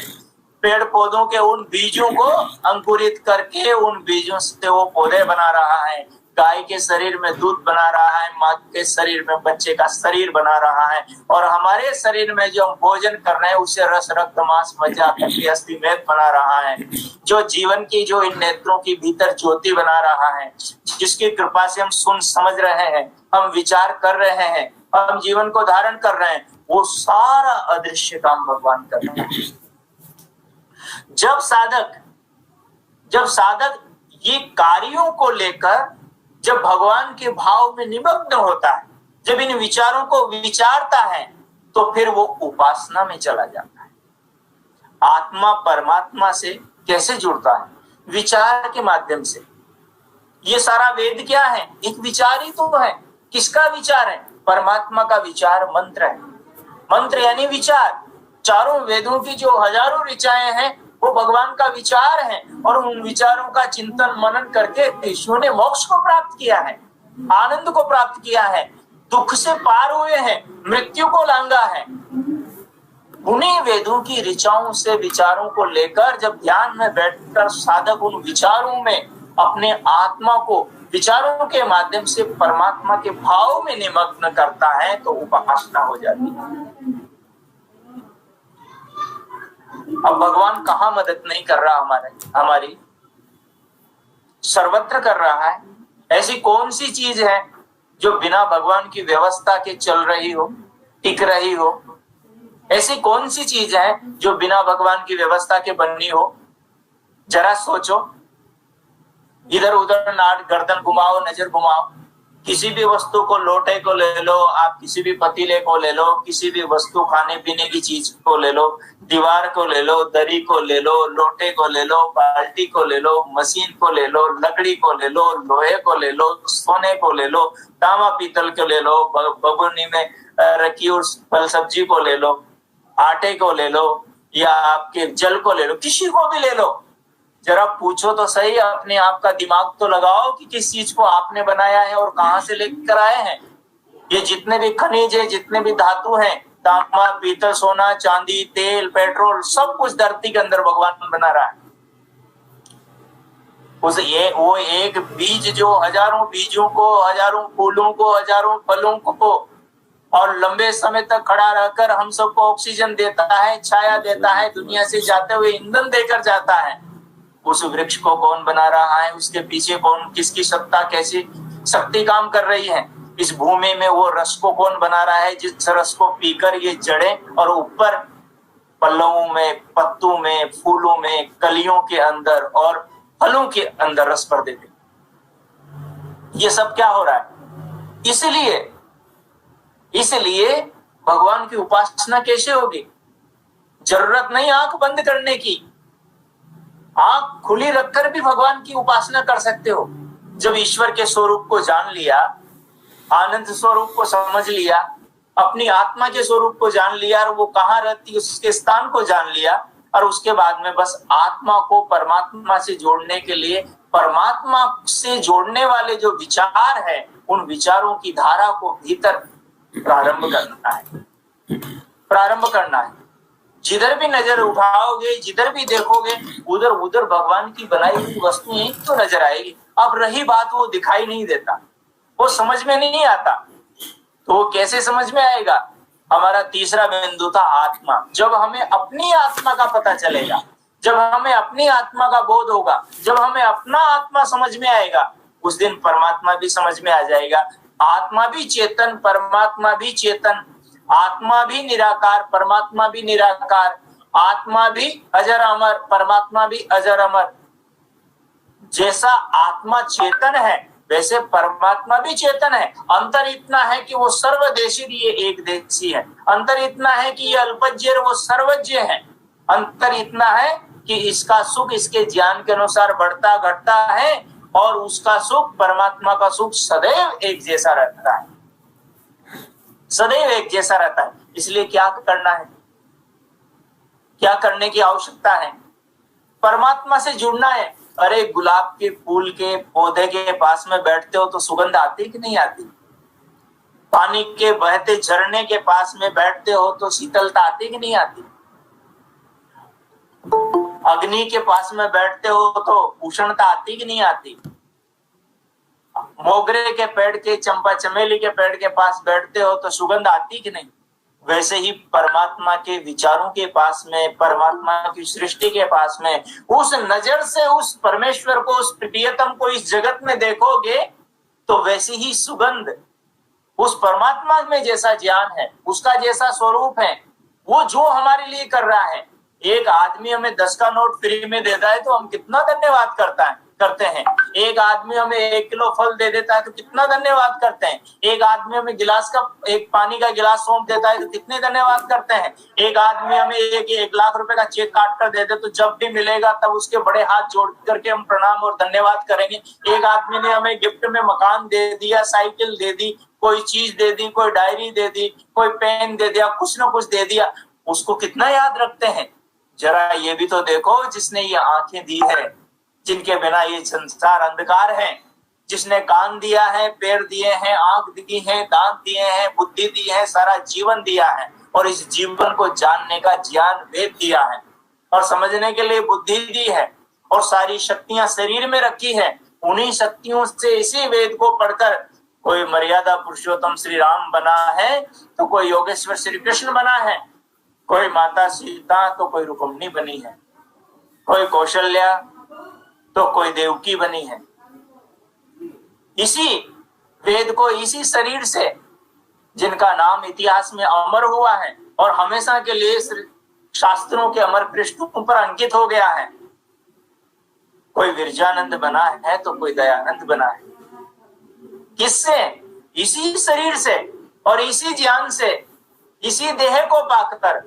पेड़ पौधों के उन बीजों को अंकुरित करके उन बीजों से वो पौधे बना रहा है। गाय के शरीर में दूध बना रहा है, माँ के शरीर में बच्चे का शरीर बना रहा है, और हमारे शरीर में जो हम भोजन कर रहे हैं उसे रस रक्त मांस मज्जा अस्थि मेद बना रहा है। जो जीवन की, जो इन नेत्रों की भीतर ज्योति बना रहा है, जिसकी कृपा से हम सुन समझ रहे हैं, हम विचार कर रहे हैं, हम जीवन को धारण कर रहे हैं, वो सारा अदृश्य काम भगवान कर रहे हैं। जब साधक ये कार्यों को लेकर जब भगवान के भाव में निमग्न होता है, जब इन विचारों को विचारता है, तो फिर वो उपासना में चला जाता है। आत्मा परमात्मा से कैसे जुड़ता है? विचार के माध्यम से। ये सारा वेद क्या है? एक विचार ही तो है। किसका विचार है? परमात्मा का विचार मंत्र है। मंत्र यानी विचार। चारों वेदों की जो हजारों ऋचाएं हैं वो भगवान का विचार है, और उन विचारों का चिंतन मनन करके ऋषियों ने मोक्ष को प्राप्त किया है, आनंद को प्राप्त किया है, दुख से पार हुए हैं, मृत्यु को लांघा है। उन्हीं वेदों की ऋचाओं से विचारों को लेकर जब ध्यान में बैठकर साधक उन विचारों में अपने आत्मा को विचारों के माध्यम से परमात्मा के भाव में निमग्न करता है, तो उपासना हो जाती है। अब भगवान कहाँ मदद नहीं कर रहा हमारी? सर्वत्र कर रहा है। ऐसी कौन सी चीज है जो बिना भगवान की व्यवस्था के चल रही हो, टिक रही हो? ऐसी कौन सी चीज है जो बिना भगवान की व्यवस्था के बननी हो? जरा सोचो। इधर उधर नाट गर्दन घुमाओ, नजर घुमाओ, किसी भी वस्तु को, लोटे को ले लो, आप किसी भी पतीले को ले लो, किसी भी वस्तु खाने पीने की चीज को ले लो, दीवार को ले लो, दरी को ले लो, लोटे को ले लो, बाल्टी को ले लो, मशीन को ले लो, लकड़ी को ले लो, लोहे को ले लो, सोने को ले लो, तांबा पीतल को ले लो, बगुनी में रखी हुई फल सब्जी को ले लो, आटे को ले लो, या आपके जल को ले लो, किसी को भी ले लो। जरा पूछो तो सही, अपने आप का दिमाग तो लगाओ कि किस चीज को आपने बनाया है और कहां से लेकर आए हैं। ये जितने भी खनिज है, जितने भी धातु हैं, तांबा पीतल सोना चांदी तेल पेट्रोल, सब कुछ धरती के अंदर भगवान बना रहा है। वो एक बीज जो हजारों बीजों को, हजारों फूलों को, हजारों फलों को और लंबे समय तक खड़ा रहकर हम सबको ऑक्सीजन देता है, छाया देता है, दुनिया से जाते हुए ईंधन देकर जाता है। उस वृक्ष को कौन बना रहा है, उसके पीछे कौन, किसकी सत्ता, कैसी शक्ति काम कर रही है? इस भूमि में वो रस को कौन बना रहा है, जिस रस को पीकर ये जड़ें और ऊपर पल्लवों में, पत्तों में, फूलों में, कलियों के अंदर और फलों के अंदर रस भर देते। ये सब क्या हो रहा है? इसलिए भगवान की उपासना कैसे होगी? जरूरत नहीं आंख बंद करने की, आंख खुली रखकर भी भगवान की उपासना कर सकते हो। जब ईश्वर के स्वरूप को जान लिया, आनंद स्वरूप को समझ लिया, अपनी आत्मा के स्वरूप को जान लिया और वो कहाँ रहती है उसके स्थान को जान लिया, और उसके बाद में बस आत्मा को परमात्मा से जोड़ने के लिए परमात्मा से जोड़ने वाले जो विचार है, उन विचारों की धारा को भीतर प्रारंभ करना है। जिधर भी नजर उठाओगे, जिधर भी देखोगे, उधर उधर भगवान की बनाई हुई वस्तुएं तो नजर आएगी। अब रही बात, वो दिखाई नहीं देता, वो समझ में नहीं आता, तो वो कैसे समझ में आएगा? हमारा तीसरा बिंदु था आत्मा। जब हमें अपनी आत्मा का पता चलेगा, जब हमें अपनी आत्मा का बोध होगा, जब हमें अपना आत्मा समझ में आएगा, उस दिन परमात्मा भी समझ में आ जाएगा। आत्मा भी चेतन, परमात्मा भी चेतन, आत्मा भी निराकार, परमात्मा भी निराकार, आत्मा भी अजर अमर, परमात्मा भी अजर अमर। जैसा आत्मा चेतन है वैसे परमात्मा भी चेतन है। अंतर इतना है कि वो सर्वदेशी, ये एक देशी है। अंतर इतना है कि ये अल्पज्य, वो सर्वज्ञ है। अंतर इतना है कि इसका सुख इसके ज्ञान के अनुसार बढ़ता घटता है, और उसका सुख, परमात्मा का सुख सदैव एक जैसा रहता है, सदैव एक जैसा रहता है। इसलिए क्या करना है, क्या करने की आवश्यकता है? परमात्मा से जुड़ना है। अरे गुलाब के फूल के पौधे के पास में बैठते हो तो सुगंध आती कि नहीं आती? पानी के बहते झरने के पास में बैठते हो तो शीतलता आती कि नहीं आती? अग्नि के पास में बैठते हो तो उष्णता आती कि नहीं आती? मोगरे के पेड़ के, चंपा चमेली के पेड़ के पास बैठते हो तो सुगंध आती कि नहीं? वैसे ही परमात्मा के विचारों के पास में, परमात्मा की सृष्टि के पास में, उस नजर से उस परमेश्वर को, उस प्रियतम को इस जगत में देखोगे तो वैसी ही सुगंध, उस परमात्मा में जैसा ज्ञान है, उसका जैसा स्वरूप है, वो जो हमारे लिए कर रहा है। एक आदमी हमें 10 का नोट फ्री में देता है तो हम कितना धन्यवाद करते हैं। एक आदमी हमें 1 किलो फल दे देता है तो कितना धन्यवाद करते हैं। एक आदमी हमें एक पानी का गिलास सौंप देता है तो कितने धन्यवाद करते हैं। एक आदमी हमें 1 लाख रुपए का चेक काट कर दे दे तो जब भी मिलेगा तब उसके बड़े हाथ जोड़ करके हम प्रणाम और धन्यवाद करेंगे। एक आदमी ने हमें गिफ्ट में मकान दे दिया, साइकिल दे दी, कोई चीज दे दी, कोई डायरी दे दी, कोई पेन दे दिया, कुछ ना कुछ दे दिया, उसको कितना याद रखते हैं। जरा ये भी तो देखो, जिसने ये आंखें दी है, जिनके बिना ये संसार अंधकार है, जिसने कान दिया है, पैर दिए हैं, आंख दी है, दांत दिए हैं, बुद्धि दी है, सारा जीवन दिया है, और इस जीवन को जानने का ज्ञान वेद दिया है, और समझने के लिए बुद्धि दी है, और सारी शक्तियां शरीर में रखी है। उन्हीं शक्तियों से, इसी वेद को पढ़कर कोई मर्यादा पुरुषोत्तम श्री राम बना है, तो कोई योगेश्वर श्री कृष्ण बना है, कोई माता सीता तो कोई रुक्मिणी बनी है, कोई कौशल्या तो कोई देवकी बनी है। इसी वेद को, इसी शरीर से, जिनका नाम इतिहास में अमर हुआ है और हमेशा के लिए शास्त्रों के अमर पृष्ठों पर अंकित हो गया है। कोई विरजानंद बना है तो कोई दयानंद बना है। किससे? इसी शरीर से और इसी ज्ञान से, इसी देह को पाकर,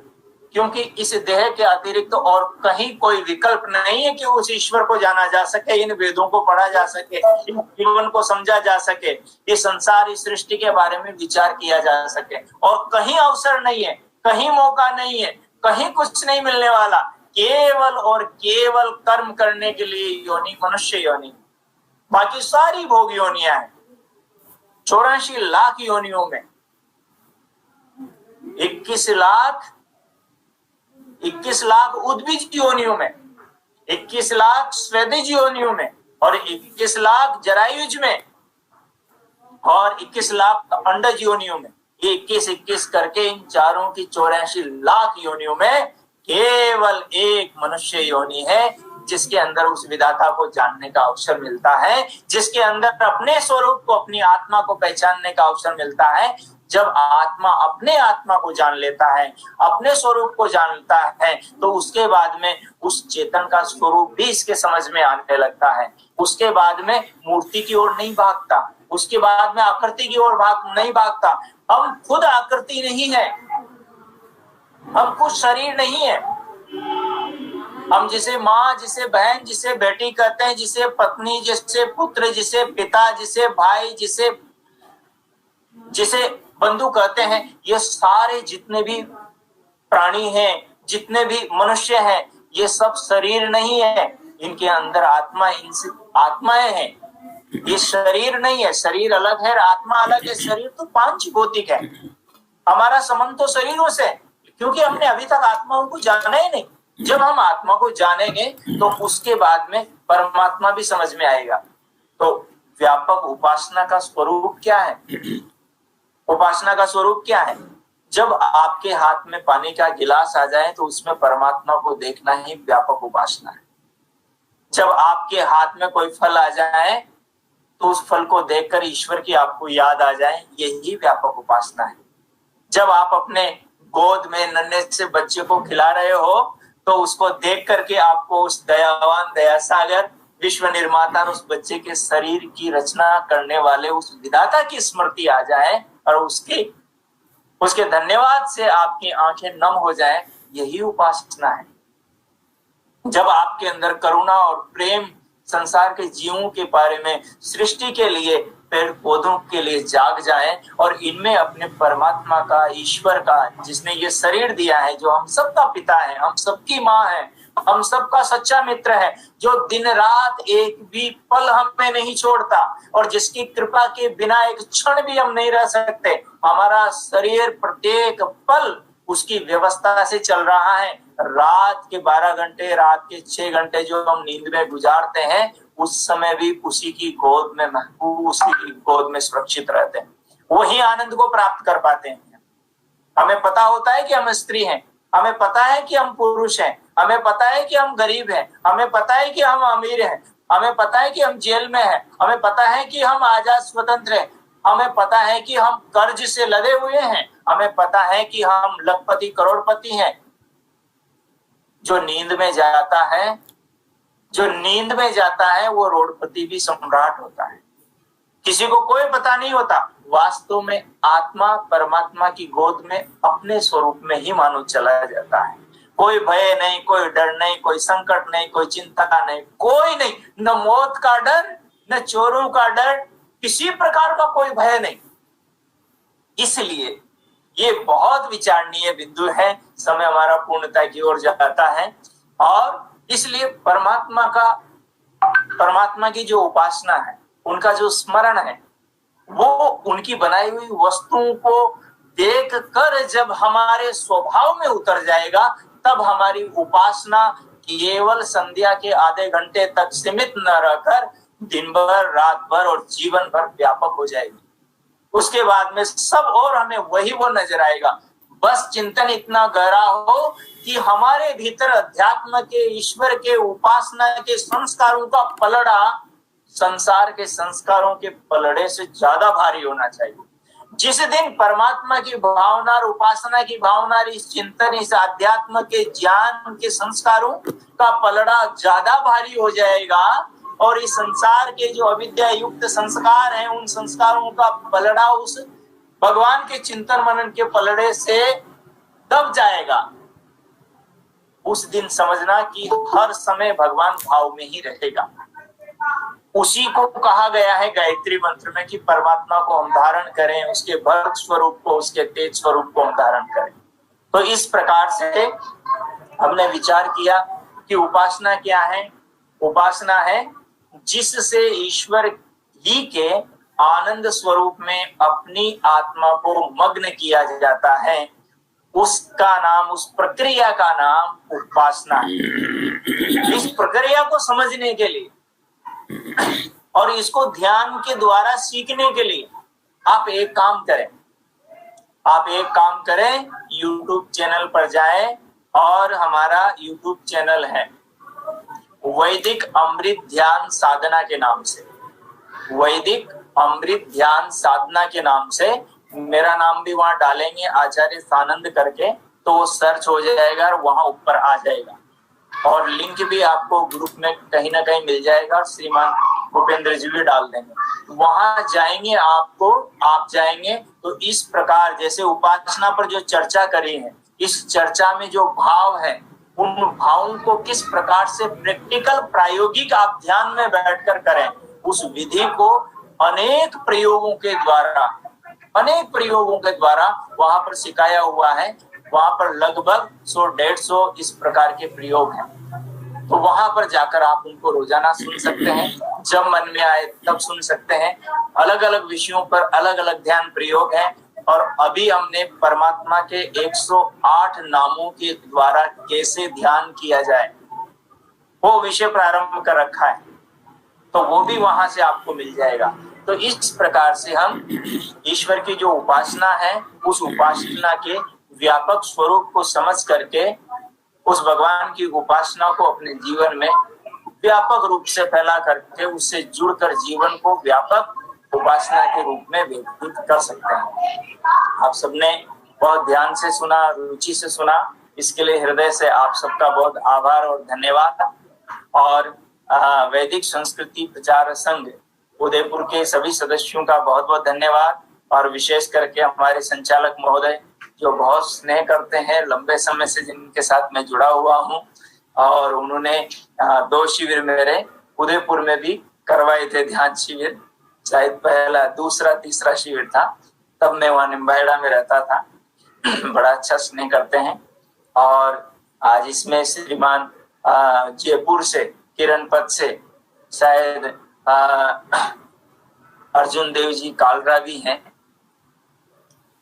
क्योंकि इस देह के अतिरिक्त तो और कहीं कोई विकल्प नहीं है कि उस ईश्वर को जाना जा सके, इन वेदों को पढ़ा जा सके, इन जीवन को समझा जा सके, इस संसार, इस सृष्टि के बारे में विचार किया जा सके। और कहीं अवसर नहीं है, कहीं मौका नहीं है, कहीं कुछ नहीं मिलने वाला। केवल और केवल कर्म करने के लिए योनि मनुष्य योनि, बाकी सारी भोग योनियां हैं। 84 लाख योनियों में 21 लाख उद्भिज योनियों में, 21 लाख स्वेदिज योनियों में, और 21 लाख जरायुज में, और 21 लाख अंडज योनियों में। 21 21 करके इन चारों की 84 लाख योनियों में केवल एक मनुष्य योनि है जिसके अंदर उस विधाता को जानने का अवसर मिलता है, जिसके अंदर अपने स्वरूप को, अपनी आत्मा को पहचानने का अवसर मिलता है। जब आत्मा अपने आत्मा को जान लेता है, अपने स्वरूप को जानता है, तो उसके बाद में उस चेतन का स्वरूप भी इसके समझ में आने लगता है। उसके बाद में मूर्ति की ओर नहीं भागता, उसके बाद में आकृति की ओर नहीं भागता। हम खुद आकृति नहीं है, हम खुद शरीर नहीं है। हम जिसे माँ, जिसे बहन, जिसे बेटी कहते हैं, जिसे पत्नी, जिसे पुत्र, जिसे पिता, जिसे भाई, जिसे बंधु कहते हैं, ये सारे जितने भी प्राणी हैं, जितने भी मनुष्य हैं, ये सब शरीर नहीं है। इनके अंदर आत्मा, इनसे आत्माएं हैं। ये शरीर नहीं है, शरीर अलग है, आत्मा अलग है। शरीर तो पांच भौतिक है, हमारा संबंध तो शरीरों से, क्योंकि हमने अभी तक आत्माओं को जाना ही नहीं। जब हम आत्मा को जानेंगे तो उसके बाद में परमात्मा भी समझ में आएगा। तो व्यापक उपासना का स्वरूप क्या है? उपासना का स्वरूप क्या है? जब आपके हाथ में पानी का गिलास आ जाए तो उसमें परमात्मा को देखना ही व्यापक उपासना है। जब आपके हाथ में कोई फल आ जाए तो उस फल को देखकर ईश्वर की आपको याद आ जाए, यही व्यापक उपासना है। जब आप अपने गोद में नन्हे से बच्चे को खिला रहे हो तो उसको देख करके आपको उस दयावान, दया सागर, विश्व निर्माता और उस बच्चे के शरीर की रचना करने वाले उस विधाता की स्मृति आ जाए और उसके धन्यवाद से आपकी आंखें नम हो जाए, यही उपासना है। जब आपके अंदर करुणा और प्रेम संसार के जीवों के बारे में, सृष्टि के लिए, पेड़ पौधों के लिए जाग जाए और इनमें अपने परमात्मा का, ईश्वर का, जिसने ये शरीर दिया है, जो हम सबका पिता है, हम सबकी माँ है, हम सबका सच्चा मित्र है, जो दिन रात एक भी पल हमें नहीं छोड़ता और जिसकी कृपा के बिना एक क्षण भी हम नहीं रह सकते। हमारा शरीर प्रत्येक पल उसकी व्यवस्था से चल रहा है। रात के 12 घंटे, रात के 6 घंटे जो हम नींद में गुजारते हैं, उस समय भी उसी की गोद में महबूब, उसी की गोद में सुरक्षित रहते हैं। वही आनंद को प्राप्त कर पाते हैं। हमें पता होता है कि हम स्त्री हैं, हमें पता है कि हम पुरुष हैं, हमें पता है कि हम गरीब हैं, हमें पता है कि हम अमीर हैं, हमें पता है कि हम जेल में हैं, हमें पता है कि हम आजाद स्वतंत्र हैं, हमें पता है कि हम कर्ज से लदे हुए हैं, हमें पता है कि हम लखपति करोड़पति हैं। जो नींद में जाता है, जो नींद में जाता है, वो रोडपति भी सम्राट होता है। किसी को कोई पता नहीं होता। वास्तव में आत्मा परमात्मा की गोद में अपने स्वरूप में ही मानो चला जाता है। कोई भय नहीं, कोई डर नहीं, कोई संकट नहीं, कोई चिंता नहीं, कोई नहीं, न मौत का डर, न चोरों का डर, किसी प्रकार का कोई भय नहीं। इसलिए ये बहुत विचारणीय बिंदु है। समय हमारा पूर्णता की ओर जाता है और इसलिए परमात्मा की जो उपासना है, उनका जो स्मरण है, वो उनकी बनाई हुई वस्तुओं को देख कर जब हमारे स्वभाव में उतर जाएगा, तब हमारी उपासना केवल संध्या के आधे घंटे तक सीमित न रहकर दिन भर, रात भर और जीवन भर व्यापक हो जाएगी। उसके बाद में सब और हमें वही वो नजर आएगा। बस चिंतन इतना गहरा हो कि हमारे भीतर अध्यात्म के, ईश्वर के, उपासना के संस्कारों का पलड़ा संसार के संस्कारों के पलड़े से ज्यादा भारी होना चाहिए। जिस दिन परमात्मा की भावना और उपासना की भावना, इस चिंतन, इस अध्यात्म के ज्ञान के संस्कारों का पलड़ा ज्यादा भारी हो जाएगा और इस संसार के जो अविद्या युक्त संस्कार हैं, उन संस्कारों का पलड़ा उस भगवान के चिंतन मनन के पलड़े से दब जाएगा, उस दिन समझना कि हर समय भगवान भाव में ही रहेगा। उसी को कहा गया है गायत्री मंत्र में कि परमात्मा को हम धारण करें, उसके भक्त स्वरूप को, उसके तेज स्वरूप को हम धारण करें। तो इस प्रकार से हमने विचार किया कि उपासना क्या है। उपासना है जिससे ईश्वर ही के आनंद स्वरूप में अपनी आत्मा को मग्न किया जाता है। उसका नाम, उस प्रक्रिया का नाम उपासना है। इस प्रक्रिया को समझने के लिए और इसको ध्यान के द्वारा सीखने के लिए आप एक काम करें। आप एक काम करें, YouTube चैनल पर जाएं और हमारा YouTube चैनल है वैदिक अमृत ध्यान साधना के नाम से, वैदिक अमृत ध्यान साधना के नाम से। मेरा नाम भी वहां डालेंगे आचार्य सानंद करके, तो वो सर्च हो जाएगा और वहां ऊपर आ जाएगा। और लिंक भी आपको ग्रुप में कहीं ना कहीं मिल जाएगा, श्रीमान भूपेंद्र जी भी डाल देंगे। वहां जाएंगे, आप जाएंगे तो इस प्रकार जैसे उपासना पर जो चर्चा करी है, इस चर्चा में जो भाव है, उन भावों को किस प्रकार से प्रैक्टिकल प्रायोगिक आप ध्यान में बैठकर करें, उस विधि को अनेक प्रयोगों के द्वारा वहां पर सिखाया हुआ है। वहां पर लगभग 100-150 इस प्रकार के प्रयोग हैं। तो वहां पर जाकर आप उनको रोजाना सुन सकते हैं, जब मन में आए तब सुन सकते हैं। अलग अलग विषयों पर अलग अलग ध्यान प्रयोग है। और अभी हमने परमात्मा के 108 नामों के द्वारा कैसे ध्यान किया जाए वो विषय प्रारंभ कर रखा है, तो वो भी वहां से आपको मिल जाएगा। तो इस प्रकार से हम ईश्वर की जो उपासना है, उस उपासना के व्यापक स्वरूप को समझ करके उस भगवान की उपासना को अपने जीवन में व्यापक रूप से फैला करके उससे जुड़कर जीवन को व्यापक उपासना के रूप में व्यतीत कर सकते हैं। आप सबने बहुत ध्यान से सुना, रुचि से सुना, इसके लिए हृदय से आप सबका बहुत आभार और धन्यवाद। और वैदिक संस्कृति प्रचार संघ उदयपुर के सभी सदस्यों का बहुत बहुत धन्यवाद। और विशेष करके हमारे संचालक महोदय जो बहुत स्नेह करते हैं, लंबे समय से जिनके साथ मैं जुड़ा हुआ हूँ, और उन्होंने 2 शिविर मेरे उदयपुर में भी करवाए थे, ध्यान शिविर, शायद पहला, दूसरा, तीसरा शिविर था, तब मैं वहां निम्बाहेड़ा में रहता था। बड़ा अच्छा स्नेह करते हैं। और आज इसमें श्रीमान जयपुर से, किरणपत से शायद अर्जुन देव जी कालरा भी हैं,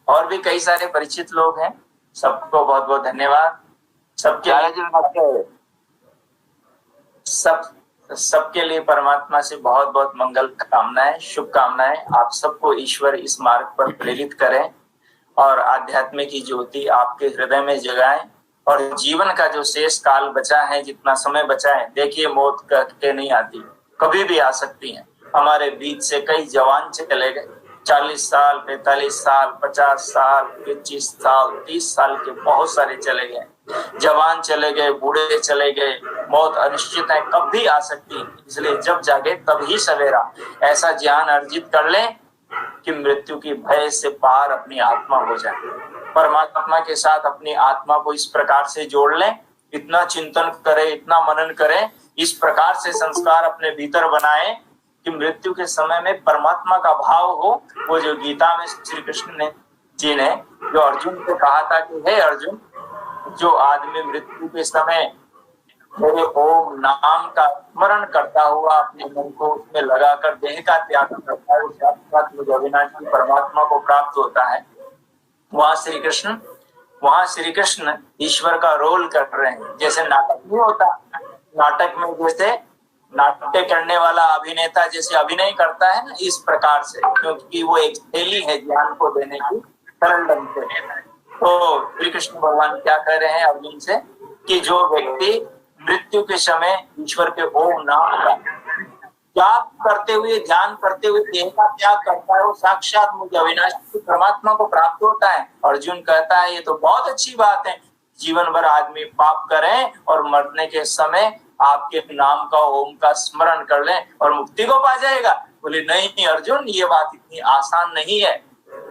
और भी कई सारे परिचित लोग हैं। सबको बहुत बहुत धन्यवाद। सबके लिए परमात्मा से बहुत बहुत मंगल कामनाएं, शुभकामनाएं। आप सबको ईश्वर इस मार्ग पर प्रेरित करें और आध्यात्म की ज्योति आपके हृदय में जगाएं। और जीवन का जो शेष काल बचा है, जितना समय बचा है, देखिए मौत कहते नहीं आती, कभी भी आ सकती है। हमारे बीच से कई जवान चले गए, 40 साल, 45 साल, 50 साल, 25 साल, 30 साल के बहुत सारे चले गए। जवान चले गए, बूढ़े चले गए, मौत अनिश्चित है, कब भी आ सकती है। इसलिए जब जागे तब ही सवेरा। ऐसा ज्ञान अर्जित कर लें कि मृत्यु की भय से पार अपनी आत्मा हो जाए। परमात्मा के साथ अपनी आत्मा को इस प्रकार से जोड़ लें, इतना चिंतन करें, इतना मनन करें, इस प्रकार से संस्कार अपने भीतर बनाएं कि मृत्यु के समय में परमात्मा का भाव हो। वो जो गीता में श्री कृष्ण जी ने जो अर्जुन को कहा था कि हे अर्जुन, जो आदमी मृत्यु के समय मेरे ओम नाम का स्मरण करता हुआ अपने मन को उसमें लगाकर देह का त्याग करता है, साक्षात मुझे अविनाशी परमात्मा को प्राप्त होता है। वहां श्री कृष्ण ईश्वर का रोल कर रहे हैं। जैसे नाटक नहीं होता, नाटक में जैसे नाट्य करने वाला अभिनेता जैसे अभिनय करता है ना, इस प्रकार से, क्योंकि वो एक शैली है ज्ञान को देने की सरल ढंग से। तो श्री कृष्ण भगवान क्या कह रहे हैं अर्जुन से कि जो व्यक्ति मृत्यु के समय ईश्वर के ओम नाम का जाप करते हुए, ध्यान करते हुए देह का त्याग करता है, वो साक्षात मुझे अविनाशी परमात्मा को प्राप्त होता है। अर्जुन कहता है ये तो बहुत अच्छी बात है, जीवन भर आदमी पाप करें और मरने के समय आपके नाम का, ओम का स्मरण कर लें और मुक्ति को पा जाएगा। बोले नहीं अर्जुन, ये बात इतनी आसान नहीं है,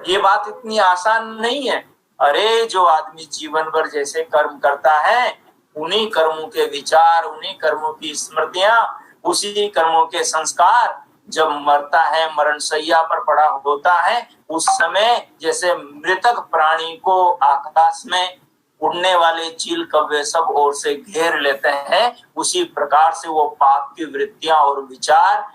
ये बात इतनी आसान नहीं है। अरे जो आदमी जीवन भर जैसे कर्म करता है, उन्हीं कर्मों के विचार, उन्हीं कर्मों की स्मृतियां, उसी कर्मों के संस्कार जब मरता है, मरण शैया पर पड़ा होता है, उस समय जैसे मृतक प्राणी को आकाश में उड़ने वाले चील कव्वे सब ओर से घेर लेते हैं, उसी प्रकार से वो पाप की वृत्तियां और विचार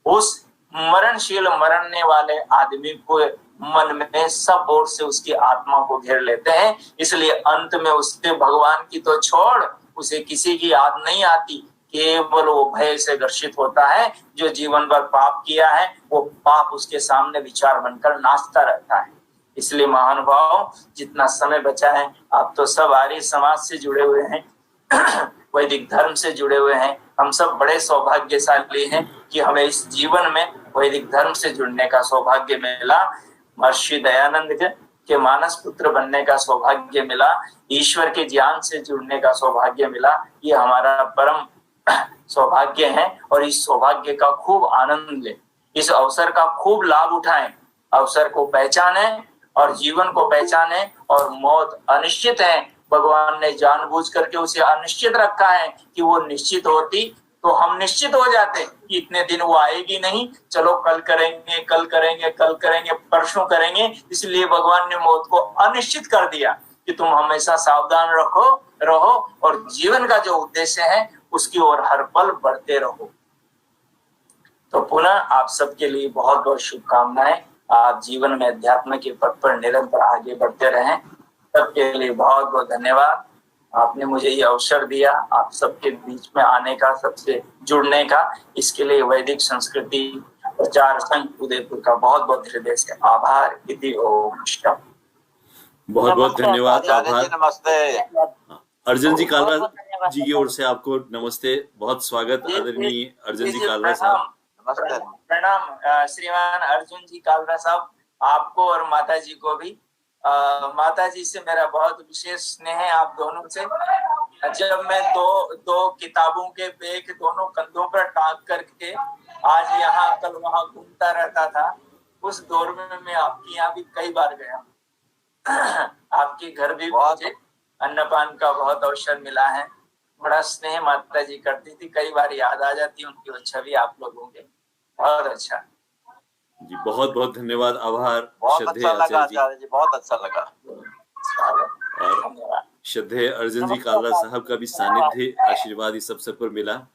उस मरणशील, मरने वाले आदमी को मन में सब ओर से उसकी आत्मा को घेर लेते हैं। इसलिए अंत में उसके भगवान की तो छोड़, उसे किसी की याद नहीं आती, केवल वो भय से ग्रसित होता है। जो जीवन भर पाप किया है, वो पाप उसके सामने विचार बनकर नाचता रहता है। इसलिए महानुभाव, जितना समय बचा है, आप तो सब आर्य समाज से जुड़े हुए हैं, वैदिक धर्म से जुड़े हुए हैं। हम सब बड़े सौभाग्यशाली हैं कि हमें इस जीवन में वैदिक धर्म से जुड़ने का सौभाग्य मिला, महर्षि दयानंद के मानस पुत्र बनने का सौभाग्य मिला, ईश्वर के ज्ञान से जुड़ने का सौभाग्य मिला। ये हमारा परम सौभाग्य है और इस सौभाग्य का खूब आनंद लें, इस अवसर का खूब लाभ उठाएं, अवसर को पहचाने और जीवन को पहचाने। और मौत अनिश्चित है, भगवान ने जानबूझ करके उसे अनिश्चित रखा है कि वो निश्चित होती तो हम निश्चित हो जाते कि इतने दिन वो आएगी नहीं, चलो कल करेंगे, कल करेंगे, कल करेंगे, परसों करेंगे। इसलिए भगवान ने मौत को अनिश्चित कर दिया कि तुम हमेशा सावधान रहो और जीवन का जो उद्देश्य है उसकी ओर हर पल बढ़ते रहो। तो पुनः आप सबके लिए बहुत बहुत शुभकामनाएं। आप जीवन में अध्यात्म के पथ पर निरंतर आगे बढ़ते रहें। सबके लिए बहुत बहुत धन्यवाद। आपने मुझे ये अवसर दिया आप सबके बीच में आने का, सबसे जुड़ने का। इसके लिए वैदिक संस्कृति प्रचार संघ उदयपुर का बहुत बहुत हृदय से आभार। इति ओम। बहुत बहुत धन्यवाद, आभार। नमस्ते। अर्जुन जी कालरा जी की ओर से आपको नमस्ते, बहुत स्वागत आदरणीय अर्जुन जी कालरा साहब। प्रणाम श्रीमान अर्जुन जी कालरा साहब, आपको और माता जी को भी। माता जी से मेरा बहुत विशेष स्नेह है, आप दोनों से। जब मैं दो किताबों के बैग दोनों कंधों पर टांग करके आज यहाँ कल वहां घूमता रहता था, उस दौर में मैं आपके यहाँ भी कई बार गया। आपके घर भी मुझे अन्नपान का बहुत अवसर मिला है। बड़ा स्नेह माता जी करती थी, कई बार याद आ जाती उनकी वो छवि आप लोगों के। बहुत अच्छा जी, बहुत बहुत धन्यवाद, आभार। बहुत अच्छा लगा आचार्य जी, बहुत अच्छा लगा। और श्रद्धेय अर्जुन जी कालरा साहब का भी सानिध्य आशीर्वाद इस अवसर पर मिला।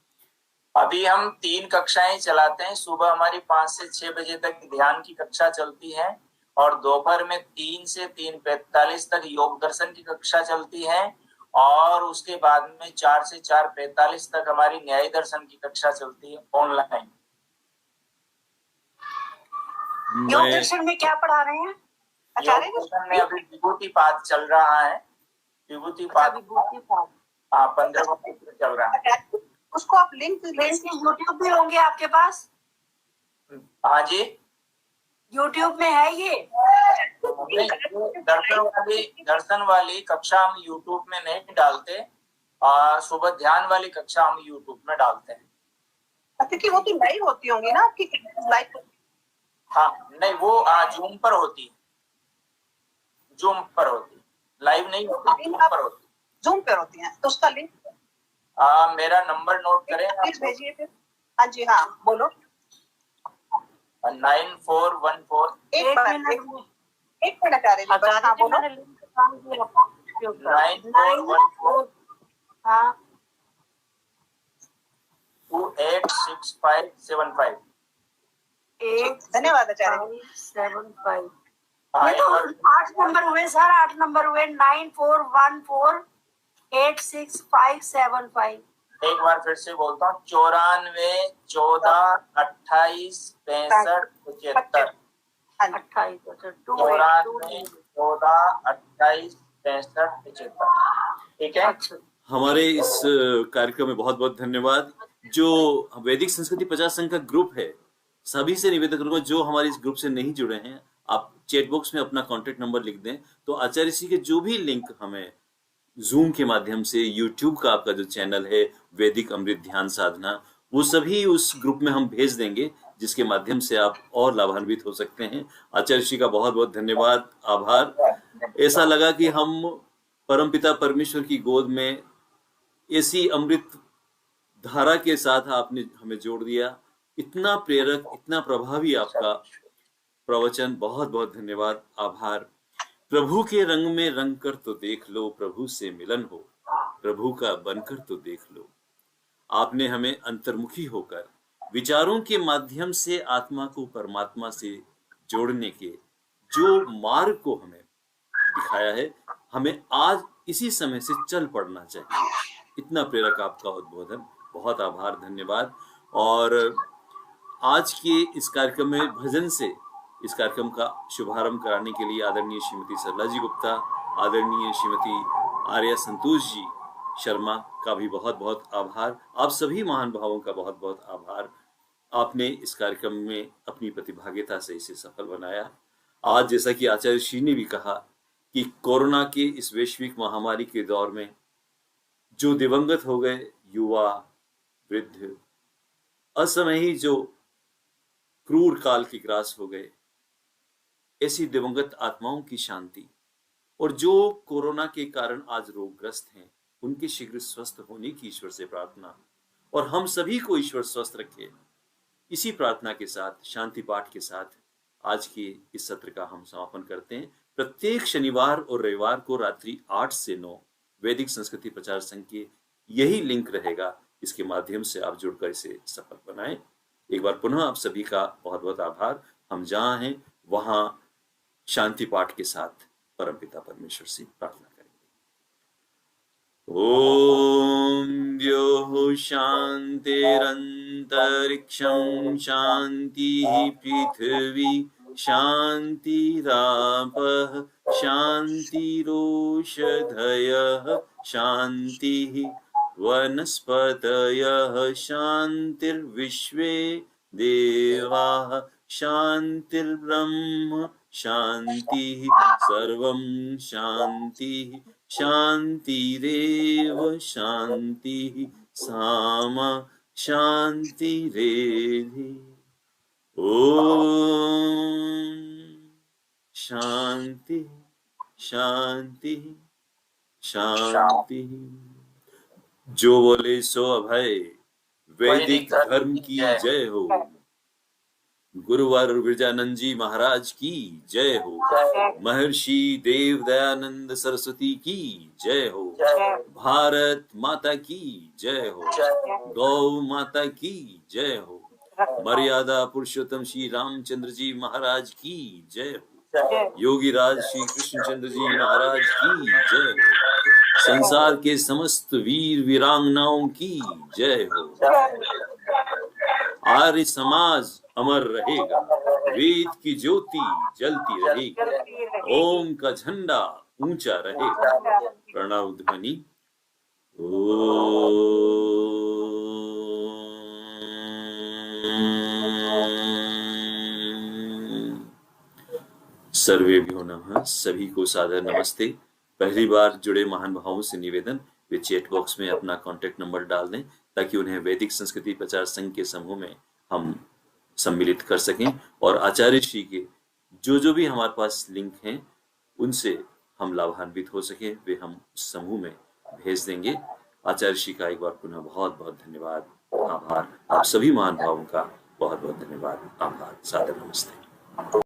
अभी हम 3 कक्षाएं चलाते हैं। सुबह हमारी 5 से 6 बजे तक ध्यान की कक्षा चलती है और दोपहर में 3 से 3:45 तक योग दर्शन की कक्षा चलती है और उसके बाद में 4 से 4:45 तक हमारी न्याय दर्शन की कक्षा चलती है ऑनलाइन। योग दर्शन में क्या पढ़ा रहे हैं आचार्य? योग दर्शन में अभी विभूति पाठ चल रहा है। विभूति पाठ 15 चल रहा है। उसको आप लिंक यूट्यूब में होंगे आपके पास? हाँ जी, यूट्यूब में है ये। दर्शन वाली कक्षा हम यूट्यूब में नहीं डालते, सुबह ध्यान वाली कक्षा हम यूट्यूब में डालते हैं। अच्छा, कि वो तो लाइव होती होंगी ना आपकी? लाइव? हाँ, नहीं वो जूम पर होती है, जूम पर होती, लाइव नहीं होती, जूम पर होती। जूम पर होती है तो उसका लिंक मेरा नंबर नोट करें, प्लीज भेजिए फिर। हाँ जी, हाँ बोलो। 9414 एक मिनट आ रही है, हाँ बोलो। 9414 हाँ 286575। धन्यवाद आचार्य। 7-5 ये तो 8 नंबर हुए सर, 8 नंबर हुए। 9414865575। एक बार फिर से बोलता हूँ, 94 14 28 65 75। 28 94 14 28 65 75। ठीक है। हमारे इस कार्यक्रम में बहुत बहुत धन्यवाद। जो वैदिक संस्कृति प्रचार संघ का ग्रुप है, सभी से निवेदन करूंगा जो हमारे इस ग्रुप से नहीं जुड़े हैं, आप चैट बॉक्स में अपना कॉन्टेक्ट नंबर लिख दें तो आचार्य जी के जो भी लिंक हमें जूम के माध्यम से, यूट्यूब का आपका जो चैनल है वैदिक अमृत ध्यान साधना, वो सभी उस ग्रुप में हम भेज देंगे, जिसके माध्यम से आप और लाभान्वित हो सकते हैं। आचार्य जी का बहुत बहुत धन्यवाद, आभार। ऐसा लगा कि हम परमपिता परमेश्वर की गोद में ऐसी अमृत धारा के साथ आपने हमें जोड़ दिया। इतना प्रेरक, इतना प्रभावी आपका प्रवचन, बहुत बहुत धन्यवाद, आभार। प्रभु के रंग में रंग कर तो देख लो, प्रभु से मिलन हो, प्रभु का बनकर तो देख लो। आपने हमें अंतर्मुखी होकर विचारों के माध्यम से आत्मा को परमात्मा से जोड़ने के जो मार्ग को हमें दिखाया है, हमें आज इसी समय से चल पड़ना चाहिए। इतना प्रेरक आपका उद्बोधन, बहुत आभार, धन्यवाद। और आज के इस कार्यक्रम में भजन से इस कार्यक्रम का शुभारंभ कराने के लिए आदरणीय श्रीमती सरला जी गुप्ता, आदरणीय श्रीमती आर्या संतोष जी शर्मा का भी बहुत बहुत आभार। आप सभी महान भावों का बहुत बहुत आभार। आपने इस कार्यक्रम में अपनी प्रतिभागिता से इसे सफल बनाया। आज जैसा कि आचार्य श्री ने भी कहा कि कोरोना के इस वैश्विक महामारी के दौर में जो दिवंगत हो गए, युवा, वृद्ध, असमय ही जो क्रूर काल के ग्रास हो गए, ऐसी दिवंगत आत्माओं की शांति, और जो कोरोना के कारण आज रोगग्रस्त हैं उनके शीघ्र स्वस्थ होने की ईश्वर से प्रार्थना, और हम सभी को ईश्वर स्वस्थ रखे। इसी प्रार्थना के साथ, शांति पाठ के साथ आज के इस सत्र का हम समापन करते हैं। प्रत्येक शनिवार और रविवार को रात्रि 8 से 9 वैदिक संस्कृति प्रचार संघ के यही लिंक रहेगा, इसके माध्यम से आप जुड़कर इसे सफल बनाएं। एक बार पुनः आप सभी का बहुत बहुत आभार। हम जहां हैं वहां शांति पाठ के साथ परमपिता परमेश्वर से प्रार्थना करेंगे। ओम द्योः शान्तिरन्तरिक्षं शान्तिः पृथिवी शान्तिरापः शान्तिरोषधयः शान्तिः वनस्पतयः शान्तिर्विश्वे देवाः शान्तिर्ब्रह्म शान्तिः सर्वं शान्तिः शान्तिरेव शान्तिः सामा शान्तिरेधि। ओम शांति शांति शांति। जो बोले सो अभय। वैदिक धर्म की जय हो। गुरुवर विरजानंद जी महाराज की जय हो। महर्षि देव दयानंद सरस्वती की जय हो। भारत माता की जय हो। गौ माता की जय हो। मर्यादा पुरुषोत्तम श्री रामचंद्र जी महाराज की जय हो। योगी राज श्री कृष्णचंद्र जी महाराज की जय हो। संसार के समस्त वीर वीरांगनाओं की जय हो। आर्य समाज अमर रहेगा। वेद की ज्योति जलती रहेगी। ओम का झंडा ऊंचा रहेगा। प्रणव ध्वनि। सर्वेभ्यो नमः। सभी को सादर नमस्ते। पहली बार जुड़े महान भावों से निवेदन, वे चैट बॉक्स में अपना कॉन्टेक्ट नंबर डाल दें ताकि उन्हें वैदिक संस्कृति प्रचार संघ के समूह में हम सम्मिलित कर सकें, और आचार्य श्री के जो भी हमारे पास लिंक हैं उनसे हम लाभान्वित हो सकें, वे हम उस समूह में भेज देंगे। आचार्य श्री का एक बार पुनः बहुत बहुत धन्यवाद, आभार। आप सभी महान भावों का बहुत बहुत धन्यवाद, आभार। सादर नमस्ते।